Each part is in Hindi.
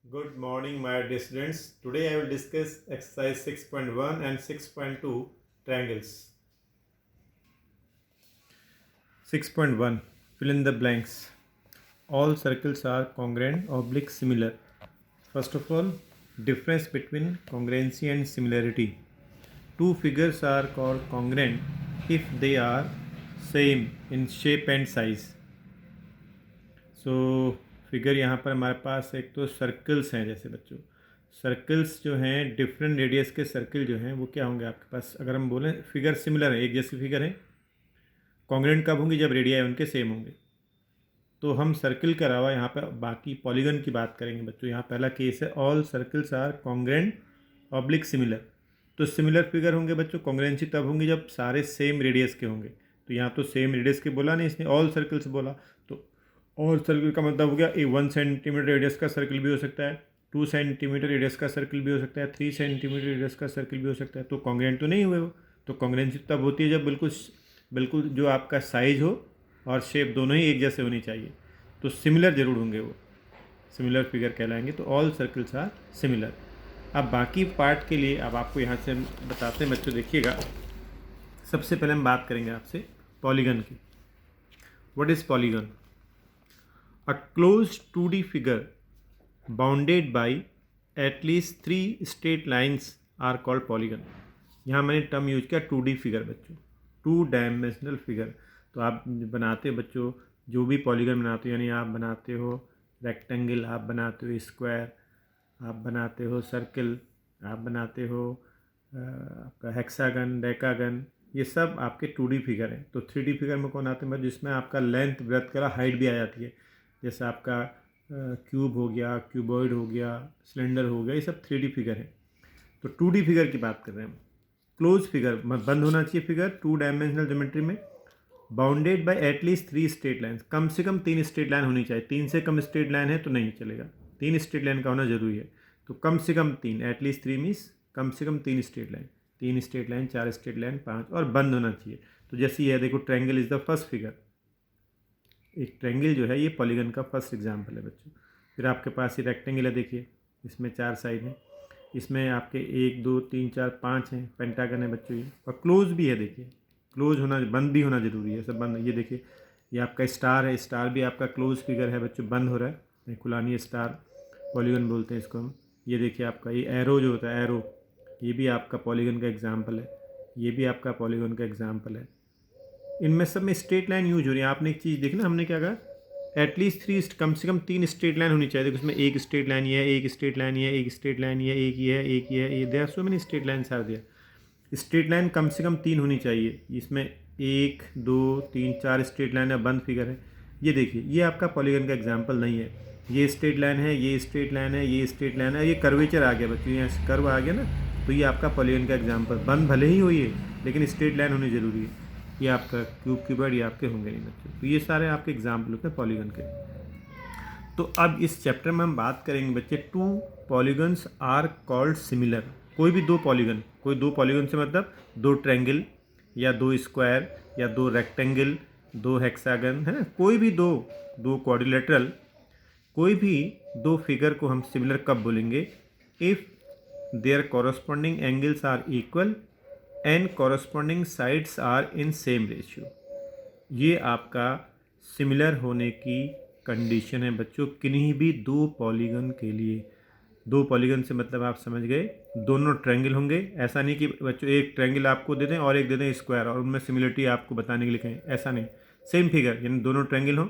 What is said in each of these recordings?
Good morning, my dear students. Today I will discuss exercise 6.1 and 6.2 triangles. 6.1 Fill in the blanks. All circles are congruent, oblique, similar. First of all, difference between congruency and similarity. Two figures are called congruent if they are same in shape and size. So figure यहाँ पर हमारे पास एक तो सर्कल्स हैं, जैसे बच्चों सर्कल्स जो हैं डिफरेंट रेडियस के सर्कल जो हैं वो क्या होंगे आपके पास। अगर हम बोलें फिगर सिमिलर है, एक जैसी फिगर है, कॉन्ग्रेंट कब होंगी जब रेडियाई उनके सेम होंगे। तो हम सर्कल के अलावा यहाँ पर बाकी पॉलीगन की बात करेंगे बच्चों। यहाँ पहला केस है all circles are congruent oblique similar. तो सिमिलर फिगर होंगे बच्चों, कॉन्ग्रेंसी तब होंगी जब सारे सेम रेडियस के होंगे। तो यहाँ तो सेम रेडियस के बोला नहीं, इसने ऑल सर्कल्स बोला। तो ऑल सर्कल का मतलब हो गया 1 सेंटीमीटर रेडियस का सर्कल भी हो सकता है, 2 सेंटीमीटर रेडियस का सर्कल भी हो सकता है, 3 सेंटीमीटर रेडियस का सर्कल भी हो सकता है। तो कॉन्ग्रेंट तो नहीं हुए वो। तो कॉन्ग्रेंसी तब होती है जब बिल्कुल जो आपका साइज हो और शेप दोनों ही एक जैसे होनी चाहिए। तो सिमिलर जरूर होंगे, वो सिमिलर फिगर कहलाएंगे। तो ऑल सर्कल्स आर सिमिलर। अब बाकी पार्ट के लिए अब आपको यहाँ से बताते हैं बच्चों, देखिएगा। सबसे पहले हम बात करेंगे आपसे पॉलीगन की। What is polygon? A closed 2D figure bounded by at least 3 straight lines are called polygon. यहाँ मैंने टर्म यूज किया 2D फिगर बच्चों, 2 डायमेंशनल फिगर। तो आप बनाते हो बच्चों, जो भी पॉलीगन बनाते हो, यानी आप बनाते हो रेक्टेंगल, आप बनाते हो स्क्वायर, आप बनाते हो सर्कल, आप बनाते हो आपका हेक्सागन, डेकागन, ये सब आपके 2D फिगर हैं। तो 3D फिगर में कौन आते हैं? जिसमें आपका लेंथ, ब्रेथ का हाइट भी आ जाती है। जैसे आपका क्यूब हो गया, क्यूबॉइड हो गया, सिलेंडर हो गया, ये सब 3D फिगर है। तो 2D फिगर की बात कर रहे हैं हम। क्लोज फिगर बंद होना चाहिए फिगर 2 डायमेंशनल ज्योमेट्री में, bounded by at least 3 straight line. कम से कम 3 स्ट्रेट लाइन होनी चाहिए। 3 से कम स्ट्रेट लाइन है तो नहीं चलेगा, 3 स्ट्रेट लाइन का होना जरूरी है। तो कम से कम 3, एटलीस्ट 3 मीन्स कम से कम 3 straight line, 3 straight line, 4 straight line, 5, और बंद होना चाहिए। तो जैसे ये देखो, triangle is the first figure. एक ट्रायंगल जो है ये पॉलीगन का फर्स्ट एग्जांपल है बच्चों। फिर आपके पास ये रेक्टेंगल है, देखिए इसमें 4 साइड हैं, इसमें आपके 1 2 3 4 5 हैं। पेंटागन है बच्चों ये, और क्लोज भी है। देखिए क्लोज होना, बंद भी होना जरूरी है, सब बंद। ये देखिए ये आपका स्टार है, स्टार भी आपका क्लोज फिगर है बच्चों, बंद हो रहा है, खुला नहीं है स्टार, पॉलीगन बोलते हैं इसको हम। ये देखिए आपका ये एरो जो होता है, एरो, ये भी आपका पॉलीगन का एग्जाम्पल है, ये भी आपका पॉलीगन का एग्जाम्पल है। इनमें सब में स्ट्रेट लाइन यूज हो रही है। आपने एक चीज़ देखी ना, हमने क्या कहा, एटलीस्ट 3, कम से कम 3 स्ट्रेट लाइन होनी चाहिए। देखो इसमें एक स्ट्रेट लाइन ये है, एक स्ट्रेट लाइन ये है, एक स्ट्रेट लाइन ये है, एक ये है, एक ये है, ये, there are so many straight line are there. Straight line कम से कम 3 होनी चाहिए। इसमें 1 2 3 4 स्ट्रेट लाइन है, बंद फिगर है। ये देखिए ये आपका पॉलीगन का एग्जाम्पल नहीं है। ये स्ट्रेट लाइन है, ये स्ट्रेट लाइन है, ये स्ट्रेट लाइन है, ये कर्वेचर आ गया बच्चों, यहाँ कर्व आ गया ना, तो ये आपका पॉलीगन का एग्जाम्पल। बंद भले ही हो ये, लेकिन स्ट्रेट लाइन होनी जरूरी है। ये आपका क्यूब, क्यूबॉइड, ये आपके होंगे नहीं बच्चों। तो ये सारे आपके एग्जाम्पल होते हैं पॉलीगन के। तो अब इस चैप्टर में हम बात करेंगे बच्चे, 2 पॉलीगन्स आर कॉल्ड सिमिलर। कोई भी 2 पॉलीगन, कोई 2 पॉलीगन से मतलब 2 ट्रायंगल या 2 स्क्वायर या 2 रेक्टेंगल, 2 हेक्सागन, है ना, कोई भी 2 क्वाड्रिलेटरल, कोई भी 2 फिगर को हम सिमिलर कब बोलेंगे? If their corresponding angles are equal and corresponding sides are in same ratio. ये आपका सिमिलर होने की कंडीशन है बच्चों, किन्हीं भी 2 पॉलीगन के लिए। 2 पॉलीगन से मतलब आप समझ गए, दोनों ट्रायंगल होंगे। ऐसा नहीं कि बच्चों एक ट्रायंगल आपको दे दें और एक दे दें स्क्वायर और उनमें सिमिलरिटी आपको बताने के लिए कहें, ऐसा नहीं। सेम फिगर, यानी दोनों ट्रायंगल हों,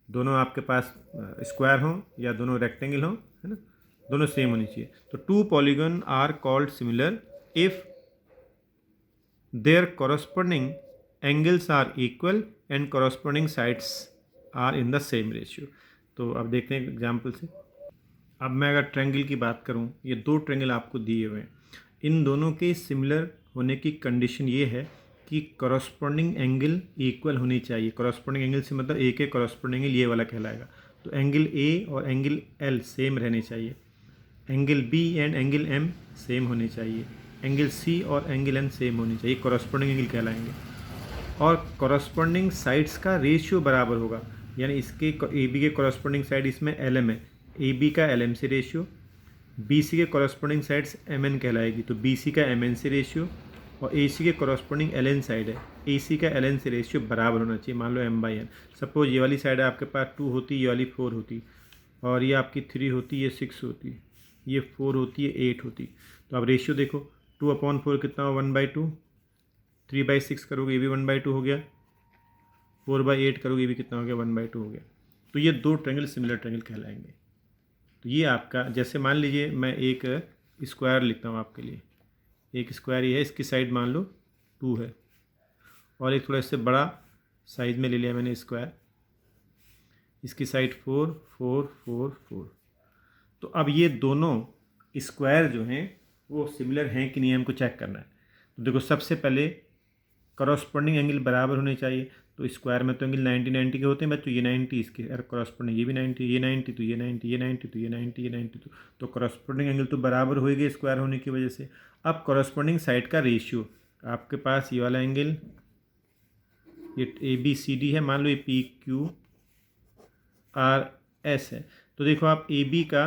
दोनों आपके पास स्क्वायर हों या दोनों रेक्टेंगल हों, है ना, दोनों सेम होनी चाहिए। तो 2 polygon are called similar if their corresponding angles are equal and corresponding sides are in the same ratio। तो अब देखते हैं एग्जाम्पल से। अब मैं अगर ट्रायंगल की बात करूं, ये 2 ट्रायंगल आपको दिए हुए हैं, इन दोनों के सिमिलर होने की कंडीशन ये है कि corresponding एंगल इक्वल होनी चाहिए। corresponding एंगल से मतलब ए के corresponding एंगल ये वाला कहलाएगा। तो एंगल ए और एंगल एल सेम रहने चाहिए, angle B and angle M same होने चाहिए, एंगल सी और एंगल एन सेम होनी चाहिए, कॉरस्पॉन्डिंग एंगल कहलाएंगे। और कॉरस्पॉन्डिंग साइड्स का रेशियो बराबर होगा, यानी इसके ए बी के कॉरस्पॉन्डिंग साइड इसमें एल एम है, ए बी का एल एम सी रेशियो, बी सी के कॉरस्पॉन्डिंग साइड्स एम एन कहलाएगी, तो बी सी का एम एन सी रेशियो, और ए सी के कॉरस्पॉन्डिंग एल एन साइड है, ए सी का एल एन सी रेशियो बराबर होना चाहिए। मान लो एम बाई एन, सपोज ये वाली साइड है आपके पास 2 होती, ये वाली 4 होती, और ये आपकी 3 होती, ये 6 होती, ये 4 होती, ये 8 होती। तो अब रेशियो देखो, 2/4 कितना हो, 1/2, 3/6 करोगे ये भी 1/2 हो गया, 4/8 करोगे ये भी कितना हो गया, 1/2 हो गया। तो ये 2 ट्रायंगल सिमिलर ट्रायंगल कहलाएंगे। तो ये आपका, जैसे मान लीजिए मैं एक स्क्वायर लिखता हूँ आपके लिए, एक स्क्वायर ये है, इसकी साइड मान लो 2 है, और एक थोड़ा इससे बड़ा साइज में ले लिया मैंने स्क्वायर, इसकी साइड 4 4 4 4। तो अब ये दोनों स्क्वायर जो हैं वो सिमिलर हैं कि नहीं, हमको चेक करना है। तो देखो, सबसे पहले करस्पॉन्डिंग एंगल बराबर होने चाहिए। तो स्क्वायर में तो एंगल 90 90 के होते हैं बच्चों, ये 90 इसके करस्पॉन्डिंग, ये भी 90, ये 90, तो ये 90, ये 90, तो ये 90, ये 90, तो करस्पॉन्डिंग एंगल तो बराबर होएगी स्क्वायर होने की वजह से। अब करस्पॉन्डिंग साइड का रेशियो, आपके पास ये वाला एंगल, ये ए बी सी डी है, मान लो ये पी क्यू आर एस है। तो देखो आप ए बी का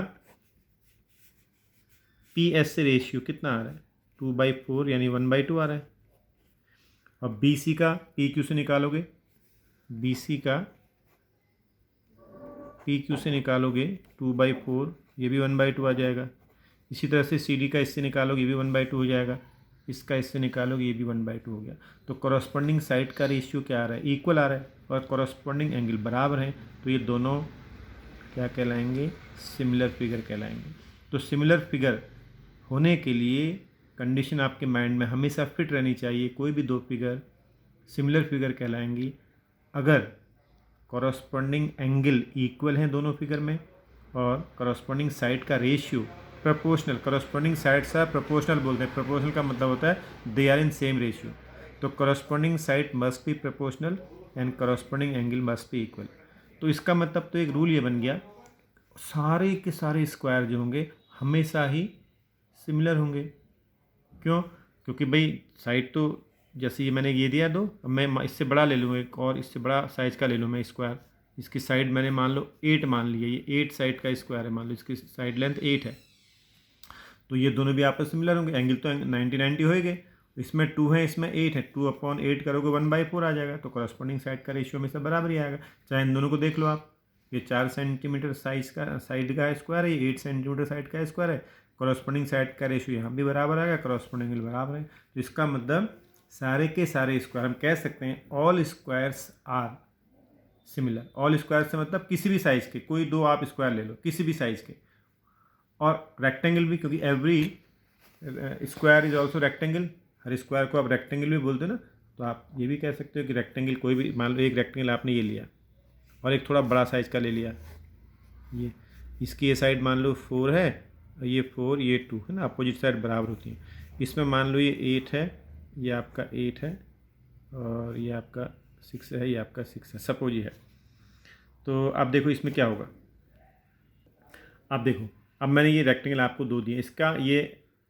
पी एस से रेशियो कितना आ रहा है, 2/4 यानी 1/2 आ रहा है। और बी सी का पी क्यू से निकालोगे, बी सी का पी क्यू से निकालोगे 2/4, ये भी 1/2 आ जाएगा। इसी तरह से सी डी का इससे निकालोगे, ये भी 1/2 हो जाएगा, इसका इससे निकालोगे, ये भी 1/2 हो गया। तो कॉरस्पॉन्डिंग साइड का रेशियो क्या आ रहा है, इक्वल आ रहा है, और कॉरस्पॉन्डिंग एंगल बराबर है। तो ये दोनों क्या कहलाएंगे, सिमिलर फिगर कहलाएंगे। तो सिमिलर फिगर होने के लिए कंडीशन आपके माइंड में हमेशा फिट रहनी चाहिए, कोई भी 2 फिगर सिमिलर फिगर कहलाएंगी अगर कॉरस्पॉन्डिंग एंगल इक्वल हैं दोनों फिगर में, और कॉरस्पॉन्डिंग साइड का ratio proportional, corresponding sides are proportional बोलते हैं, प्रोपोर्शनल का मतलब होता है they are in same ratio. तो corresponding side must be proportional and corresponding angle must be equal. तो इसका मतलब तो एक रूल ये बन गया, सारे के सारे स्क्वायर जो होंगे हमेशा ही सिमिलर होंगे। क्यों? क्योंकि भाई साइड तो जैसे ये मैंने ये दिया 2, अब मैं इससे बड़ा ले लूँ एक, और इससे बड़ा साइज का ले लूँ मैं स्क्वायर, इसकी साइड मैंने मान लो 8 मान लिया, ये 8 साइड का स्क्वायर है, मान लो इसकी साइड लेंथ 8 है। तो ये दोनों भी आपस में सिमिलर होंगे, एंगल तो 90 90 होएंगे। इसमें 2 है, इसमें 8 है, 2/8 करोगे 1/4 आ जाएगा। तो करस्पॉन्डिंग साइड का रेशियो हमेशा बराबर ही आएगा, चाहे इन दोनों को देख लो आप। ये 4 सेंटीमीटर साइज का साइड का स्क्वायर है, ये 8 सेंटीमीटर साइड का स्क्वायर है, कॉरस्पॉन्डिंग साइड का रेशियो यहाँ भी बराबर आएगा, कॉरस्पॉन्डिंग एंगल बराबर है। तो इसका मतलब सारे के सारे स्क्वायर, हम कह सकते हैं all squares are similar. All square से मतलब किसी भी साइज़ के, कोई 2 आप स्क्वायर ले लो किसी भी साइज़ के, और रेक्टेंगल भी, क्योंकि every square is also rectangle, her square को आप रेक्टेंगल भी बोलते हो ना। तो आप ये भी कह सकते हो कि रेक्टेंगल कोई भी, मान लो एक रेक्टेंगल आपने ये लिया और एक थोड़ा बड़ा साइज़ का ले लिया, ये इसकी ये साइड मान लो 4 है, ये 4 ये 2 है ना, अपोजिट साइड बराबर होती है। इसमें मान लो ये 8 है, ये आपका 8 है, और ये आपका 6 है, ये आपका 6 है, सपोज ये है। तो अब देखो इसमें क्या होगा, अब देखो, अब मैंने ये रेक्टेंगल आपको 2 दिए, इसका ये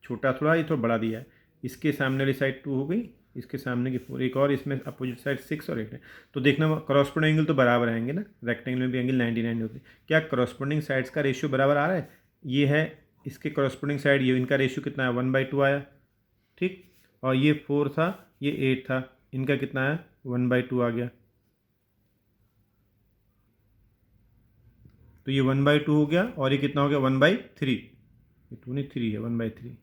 छोटा थोड़ा, ये थोड़ा बड़ा दिया है, इसके सामने वाली साइड 2 हो गई, इसके सामने की 4, एक और इसमें अपोजिट साइड 6 और 8 है। तो देखना करस्पॉन्डिंग एंगल तो बराबर आएंगे ना, रेक्टेंगल में भी एंगल 90 90 होते हैं। क्या करस्पॉन्डिंग साइड्स का रेशियो बराबर आ रहा है? ये है इसके करस्पॉन्डिंग साइड, ये इनका रेशियो कितना है, 1/2 आया, ठीक। और ये 4 था, ये 8 था, इनका कितना है, 1/2 आ गया। तो ये 1/2 हो गया, और ये कितना हो गया, 1/3, ये 2 नहीं 3 है, 1/3,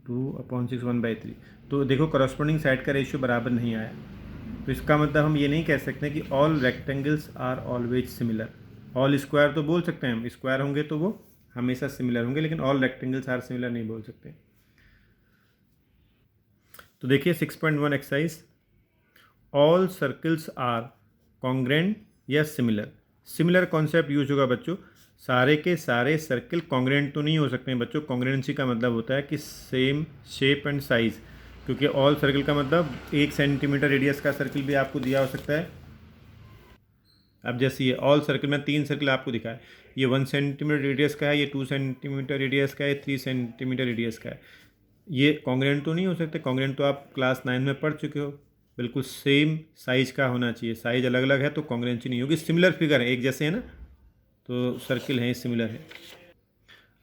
2/6 1/3। तो देखो करस्पॉन्डिंग साइड का रेशियो बराबर नहीं आया। तो इसका मतलब हम ये नहीं कह सकते कि all rectangles are always similar. All square तो बोल सकते हैं हम, स्क्वायर होंगे तो वो हमेशा सिमिलर होंगे, लेकिन ऑल रेक्टेंगल्स आर सिमिलर नहीं बोल सकते। तो देखिए 6.1 exercise, all circles are congruent या सिमिलर। सिमिलर कॉन्सेप्ट यूज होगा बच्चों, सारे के सारे सर्कल कॉन्ग्रेंट तो नहीं हो सकते हैं बच्चों। कॉन्ग्रेंसी का मतलब होता है कि सेम शेप एंड साइज़, क्योंकि ऑल सर्कल का मतलब 1 सेंटीमीटर रेडियस का सर्कल भी आपको दिया हो सकता है। अब जैसे ये ऑल सर्कल में 3 सर्कल आपको दिखा है, ये 1 सेंटीमीटर रेडियस का है, ये 2 सेंटीमीटर रेडियस का है, 3 सेंटीमीटर रेडियस का है। ये कॉन्ग्रेंट तो नहीं हो सकते। कॉन्ग्रेंट तो आप क्लास 9 में पढ़ चुके हो, बिल्कुल सेम साइज़ का होना चाहिए। साइज़ अलग अलग है तो कॉन्ग्रेंसी नहीं होगी। सिमिलर फिगर है, एक जैसे है ना, तो सर्किल हैं सिमिलर है।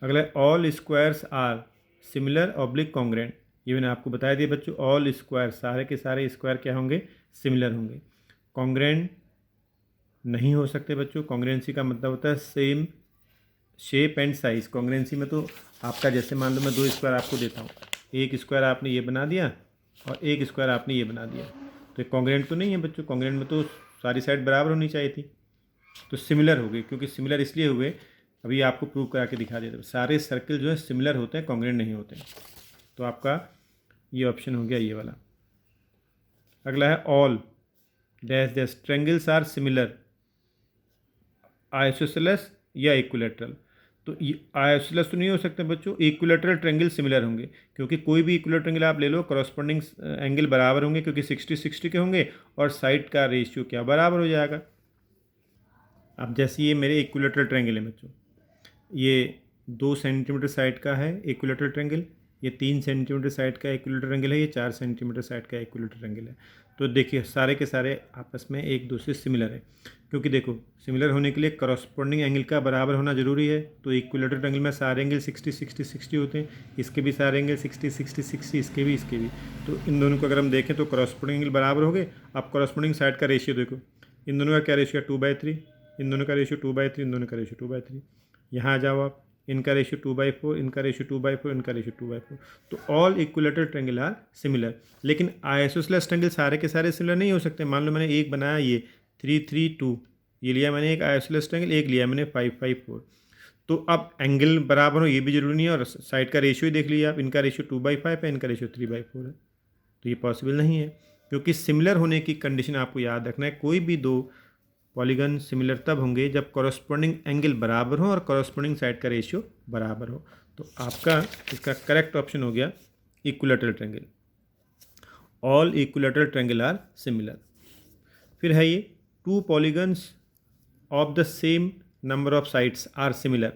अगला all squares are similar oblique congruent. ये मैंने आपको बताया दिया बच्चों, ऑल स्क्वायर सारे के सारे स्क्वायर क्या होंगे, सिमिलर होंगे। कॉन्ग्रेंट नहीं हो सकते बच्चों। कॉन्ग्रेंसी का मतलब होता है सेम शेप एंड साइज। कॉन्ग्रेंसी में तो आपका जैसे मान लो मैं 2 स्क्वायर आपको देता हूँ, एक स्क्वायर आपने ये बना दिया और एक स्क्वायर आपने ये बना दिया, तो कॉन्ग्रेंट तो नहीं है बच्चों। कॉन्ग्रेंट में तो सारी साइड बराबर होनी चाहिए थी, तो सिमिलर हो गई। क्योंकि सिमिलर इसलिए हुए, अभी आपको प्रूव करा के दिखा देता हूँ, सारे सर्किल जो है सिमिलर होते हैं, कॉन्ग्रेंट नहीं होते। तो आपका ये ऑप्शन हो गया ये वाला। अगला है all dash dash triangles are similar isosceles या इक्विलेटरल। तो आइसोसेलेस तो नहीं हो सकते बच्चों, इक्विलेटरल ट्रेंगल सिमिलर होंगे, क्योंकि कोई भी इक्विलेटरल ट्रेंगल आप ले लो करस्पॉन्डिंग एंगल बराबर होंगे, क्योंकि 60-60 के होंगे और साइड का रेशियो क्या बराबर हो जाएगा। अब जैसे ये मेरे इक्विलेटरल ट्रेंगल है बच्चों, ये 2 सेंटीमीटर साइड का है इक्विलेटरल ट्रेंगल, ये 3 सेंटीमीटर साइड का इक्विलेटरल ट्रेंगल है, ये 4 सेंटीमीटर साइड का इक्विलेटरल ट्रेंगल है। तो देखिए सारे के सारे आपस में एक दूसरे सिमिलर है, क्योंकि देखो सिमिलर होने के लिए करस्पॉन्डिंग एंगल का बराबर होना जरूरी है। तो इक्विलेटरल ट्रेंगल में सारे एंगल 60-60-60 होते हैं, इसके भी सारे एंगल 60-60-60, इसके भी इसके भी। तो इन दोनों को अगर हम देखें तो करस्पॉन्डिंग एंगल बराबर हो गए। अब करस्पॉन्डिंग साइड का रेशियो देखो, इन दोनों का क्या रेशियो है 2/3, इन दोनों का रेशियो 2/3, इन दोनों का रेशियो 2/3। यहाँ आ जाओ आप, इनका रेशियो 2/4, इनका रेशियो 2/4, इनका रेशियो 2/4। तो all equilateral triangle are similar. लेकिन आइसोसेलेस ट्रेंगल सारे के सारे सिमिलर नहीं हो सकते। मान लो मैंने एक बनाया ये 3-3-2, ये लिया मैंने एक आइसोसेलेस ट्रेंगल, एक लिया मैंने 5-5-4। तो अब एंगल बराबर हो ये भी जरूरी नहीं है, और साइड का रेशियो ही देख लीजिए आप, इनका रेशियो 2/5 है, इनका रेशियो 3/4 है। तो ये पॉसिबल नहीं है, क्योंकि सिमिलर होने की कंडीशन आपको याद रखना है, कोई भी दो पॉलीगन सिमिलर तब होंगे जब कॉरस्पॉन्डिंग एंगल बराबर हो और कॉरस्पॉन्डिंग साइड का रेशियो बराबर हो। तो आपका इसका करेक्ट ऑप्शन हो गया equilateral triangle. All equilateral triangle are similar. फिर है ये 2 polygons of the same number of sides are similar.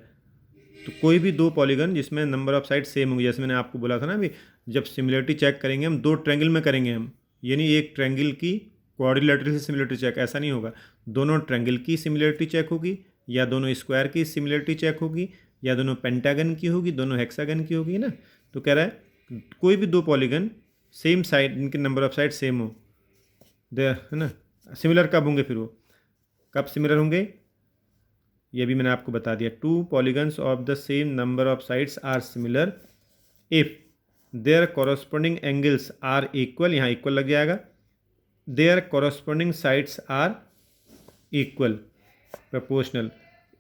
तो कोई भी 2 पॉलीगन जिसमें नंबर ऑफ साइड सेम होंगे, जैसे मैंने आपको बोला था ना अभी, जब सिमिलरिटी चेक करेंगे हम 2 ट्रेंगल में करेंगे हम, यानी एक ट्रेंगल की क्वाड्रिलेटरल से सिमिलरिटी चेक, ऐसा नहीं होगा। दोनों ट्रेंगल की सिमिलरिटी चेक होगी, या दोनों स्क्वायर की सिमिलरिटी चेक होगी, या दोनों पेंटागन की होगी, दोनों हेक्सागन की होगी ना। तो कह रहा है कोई भी 2 पॉलीगन सेम साइड, इनके नंबर ऑफ साइड सेम हो, है ना, सिमिलर कब होंगे, फिर वो कब सिमिलर होंगे, ये भी मैंने आपको बता दिया। 2 polygons of the same number of sides are similar if their corresponding angles are equal, यहाँ इक्वल लग जाएगा, their corresponding sides are equal proportional.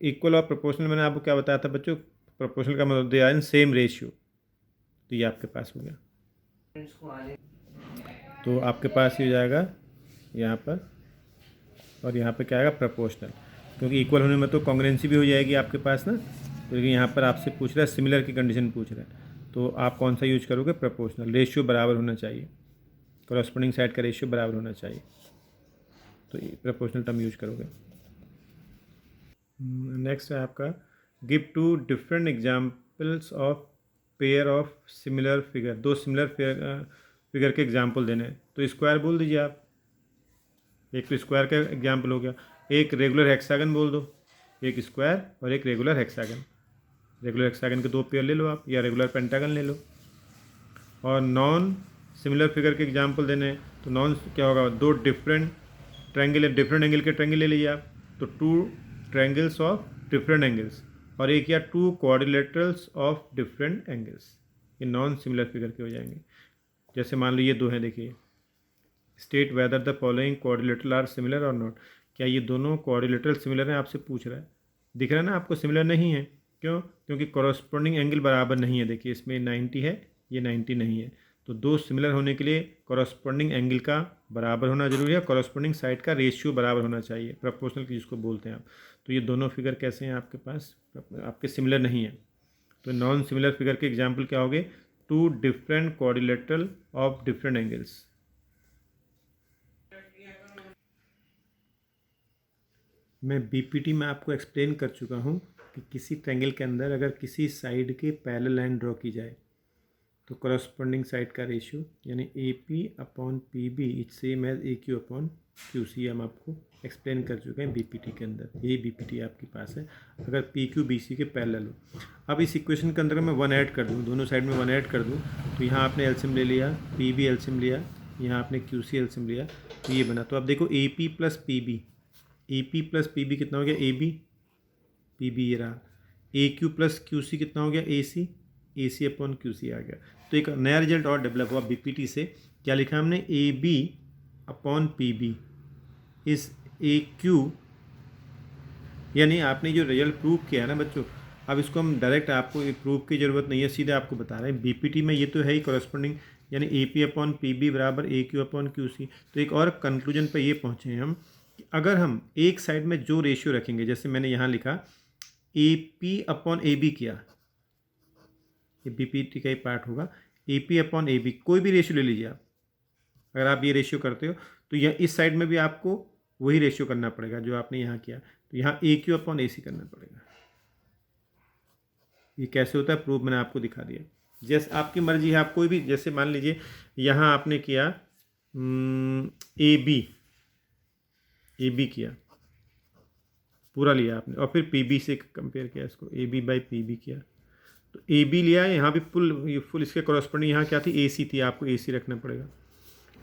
Equal और प्रोपोर्शनल मैंने आपको क्या बताया था बच्चों, प्रोपोर्शनल का मतलब they are in same ratio. तो ये आपके पास हो गया, तो आपके पास ये हो जाएगा यहाँ पर, और यहाँ पर क्या आएगा प्रोपोर्शनल, क्योंकि इक्वल होने में तो कॉन्ग्रेंसी भी हो जाएगी आपके पास ना। तो यहाँ पर आपसे पूछ रहा है सिमिलर की कंडीशन पूछ रहा है, तो आप कौन सा यूज करोगे, प्रोपोर्शनल। रेशियो बराबर होना चाहिए, कॉरस्पॉन्डिंग साइड का रेशियो बराबर होना चाहिए, तो ये प्रोपोर्शनल टर्म यूज करोगे। नेक्स्ट है आपका give 2 different examples of pair of similar figure. 2 similar figure के एग्जाम्पल देने हैं, तो स्क्वायर बोल दीजिए आप। एक तो स्क्वायर का एग्जाम्पल हो गया, एक रेगुलर हेक्सागन बोल दो, एक स्क्वायर और एक रेगुलर हेक्सागन। रेगुलर हेक्सागन के 2 पेयर ले लो आप, या रेगुलर पेंटागन ले लो। और नॉन सिमिलर फिगर के एग्जाम्पल देने हैं, तो नॉन क्या होगा, 2 डिफरेंट ट्रायंगल, डिफरेंट एंगल के ट्रायंगल ले लीजिए आप, तो 2 ट्रायंगल्स ऑफ डिफरेंट एंगल्स, और एक या 2 क्वाड्रिलेटरल्स ऑफ डिफरेंट एंगल्स, ये नॉन सिमिलर फिगर के हो जाएंगे। जैसे मान लो ये 2 हैं, देखिए, state whether the following quadrilateral are similar और नॉट। क्या ये दोनों क्वाड्रिलेटरल सिमिलर हैं, आपसे पूछ रहा है। दिख रहा है ना आपको, सिमिलर नहीं है, क्यों, क्योंकि कॉरस्पॉन्डिंग एंगल बराबर नहीं है। देखिए इसमें 90 है, ये 90 नहीं है। तो 2 सिमिलर होने के लिए कॉरस्पॉन्डिंग एंगल का बराबर होना जरूरी है, कॉरस्पॉन्डिंग साइड का रेशियो बराबर होना चाहिए, प्रोपोर्शनल जिसको बोलते हैं आप। तो ये दोनों फिगर कैसे हैं आपके पास, आपके सिमिलर नहीं है। तो नॉन सिमिलर फिगर के एग्जाम्पल क्या हो गए, 2 different quadrilateral of different angles. मैं बीपीटी में आपको एक्सप्लेन कर चुका हूँ कि किसी ट्रायंगल के अंदर अगर किसी साइड के पैरेलल लाइन ड्रॉ की जाए, तो करस्पॉन्डिंग साइड का रेशियो यानी A P upon P B it same as A Q upon Q C हम आपको एक्सप्लेन कर चुके हैं बीपीटी के अंदर। यही बीपीटी आपके पास है अगर पी क्यू बी सी के पैरेलल हो। अब इस इक्वेशन के अंदर मैं 1 ऐड कर दूँ, दोनों साइड में 1 ऐड कर दूँ, तो यहाँ आपने एलसीएम ले लिया, पी बी एलसीएम लिया, यहाँ आपने क्यू सी एलसीएम लिया, तो ये बना। तो अब देखो A P plus P B, A P plus P B कितना हो गया, ए बी, पी बी ये रहा। A Q plus Q C कितना हो गया, ए सी अपॉन क्यू सी आ गया। तो एक नया रिजल्ट और डेवलप हुआ बीपीटी से। क्या लिखा हमने, A B upon P B is A Q, यानी आपने जो रिजल्ट प्रूव किया है ना बच्चों, अब इसको हम डायरेक्ट, आपको प्रूव की ज़रूरत नहीं है, सीधे आपको बता रहे हैं बीपीटी में ये तो है ही करस्पॉन्डिंग, यानी A P upon P B बराबर A Q upon Q C. तो एक और कंक्लूजन पर ये पहुँचे हैं हम कि अगर हम एक साइड में जो रेशियो रखेंगे, जैसे मैंने यहाँ लिखा A P upon A B किया, ये बीपीटी का ही पार्ट होगा, A P upon A B, कोई भी रेशियो ले लीजिए आप। अगर आप ये रेशियो करते हो तो यह इस साइड में भी आपको वही रेशियो करना पड़ेगा जो आपने यहाँ किया। तो यहाँ ए क्यू अपॉन ए सी करना पड़ेगा। ये कैसे होता है प्रूफ मैंने आपको दिखा दिया। जैसे आपकी मर्जी है, आप कोई भी, जैसे मान लीजिए यहाँ आपने किया ए बी किया, पूरा लिया आपने, और फिर पी बी से कंपेयर किया इसको, A B by P B किया, तो ए बी लिया, यहाँ भी फुल इसके कॉरस्पॉन्डिंग यहाँ क्या थी, ए सी थी, आपको ए सी रखना पड़ेगा।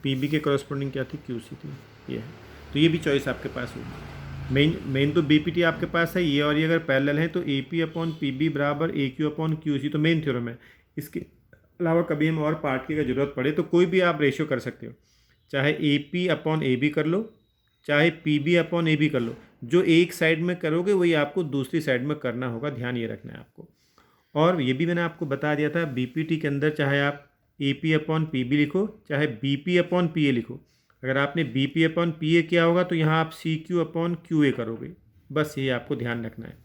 पी बी के कॉरस्पॉन्डिंग क्या थी, क्यू सी थी, ये है। तो ये भी चॉइस आपके पास होगी। मेन तो बीपीटी आपके पास है, ये और ये अगर पैरेलल है तो A P upon P B बराबर A Q upon Q C, तो मेन थ्योरम है। इसके अलावा कभी हम और पार्ट की अगर ज़रूरत पड़े तो कोई भी आप रेशियो कर सकते हो, चाहे A P upon A B कर लो, चाहे P B upon A B कर लो। जो एक साइड में करोगे वही आपको दूसरी साइड में करना होगा, ध्यान ये रखना है आपको। और ये भी मैंने आपको बता दिया था बीपीटी के अंदर, चाहे आप A P upon P B लिखो, चाहे B P upon P A लिखो, अगर आपने B P upon P A किया होगा तो यहाँ आप C Q upon Q A करोगे। बस ये आपको ध्यान रखना है।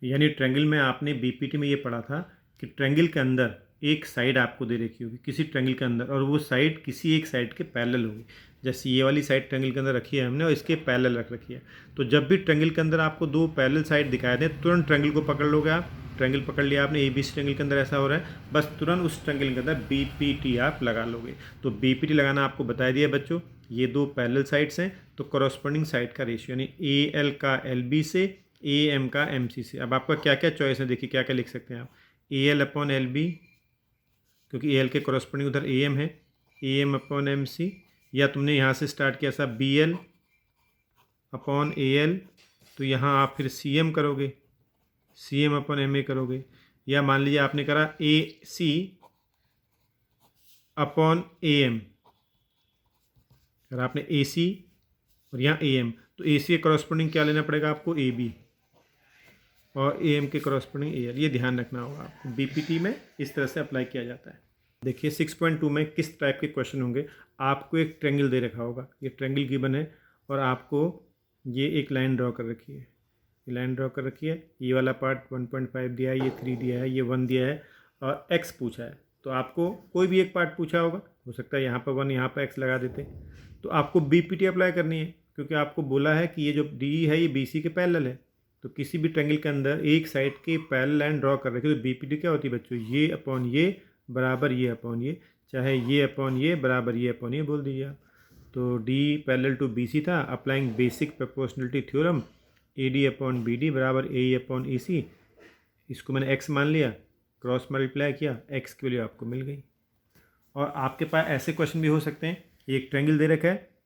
यानी ट्रेंगल में आपने बीपीटी में ये पढ़ा था कि ट्रेंगल के अंदर एक साइड आपको दे रखी होगी किसी ट्रेंगल के अंदर, और वो साइड किसी एक साइड के पैरेलल होगी। जैसे ये वाली साइड ट्रेंगल के अंदर रखी है हमने और इसके पैरेलल रख रखी है। तो जब भी ट्रेंगल के अंदर आपको दो पैरेलल साइड दिखाई दें, तुरंत ट्रेंगल को पकड़ लोगे आप। ट्रेंगल पकड़ लिया आपने, ए बी सी ट्रेंगल के अंदर ऐसा हो रहा है, बस तुरंत उस ट्रेंगल के अंदर बीपीटी आप लगा लोगे। तो बीपीटी लगाना आपको बता दिया बच्चों। ये दो पैरेलल साइड्स हैं तो करस्पॉन्डिंग साइड का रेशियो, यानी ए एल का एल बी से, ए एम का एम सी से। अब आपका क्या क्या चॉइस है, देखिए क्या क्या लिख सकते हैं आप। A L upon L B, क्योंकि ए एल के करस्पॉन्डिंग उधर ए एम है, A M upon M C, या तुमने यहाँ से स्टार्ट किया सब B L upon A L, तो यहाँ आप फिर सी एम करोगे, C M upon M A करोगे, या मान लीजिए आपने करा ए सी अपॉन ए एम, अगर आपने ए सी और यहाँ ए एम, तो ए सी के करस्पॉन्डिंग क्या लेना पड़ेगा आपको, ए बी, और ए एम के करस्पॉन्डिंग ए एल। ये ध्यान रखना होगा आपको, बीपीटी में इस तरह से अप्लाई किया जाता है। देखिए 6.2 में किस टाइप के क्वेश्चन होंगे। आपको एक ट्रेंगल दे रखा होगा, ये ट्रेंगल गिवन है, और आपको ये एक लाइन ड्रॉ कर रखी है, ये लाइन ड्रॉ कर रखी है, ये वाला पार्ट 1.5 दिया है, ये 3 दिया है, ये 1 दिया है, और x पूछा है। तो आपको कोई भी एक पार्ट पूछा होगा, हो सकता है यहाँ पर 1 यहाँ पर x लगा देते। तो आपको बीपीटी अप्लाई करनी है, क्योंकि आपको बोला है कि ये जो डी है ये बीसी के पैरेलल है। तो किसी भी ट्रेंगल के अंदर एक साइड के पैरेलल लाइन ड्रॉ कर रखी है, तो बीपीटी क्या होती है बच्चों, ये अपॉन ये बराबर ये अपॉन ये, चाहे ये अपॉन ये बराबर ये अपॉन ये बोल दीजिए आप। तो D parallel to B C था, applying basic proportionality theorem, A D upon B D बराबर ए अपॉन ए सी। इसको मैंने एक्स मान लिया, क्रॉस मल्टीप्लाई किया, एक्स की वैल्यू आपको मिल गई। और आपके पास ऐसे क्वेश्चन भी हो सकते हैं, एक ट्रेंगल दे रखा है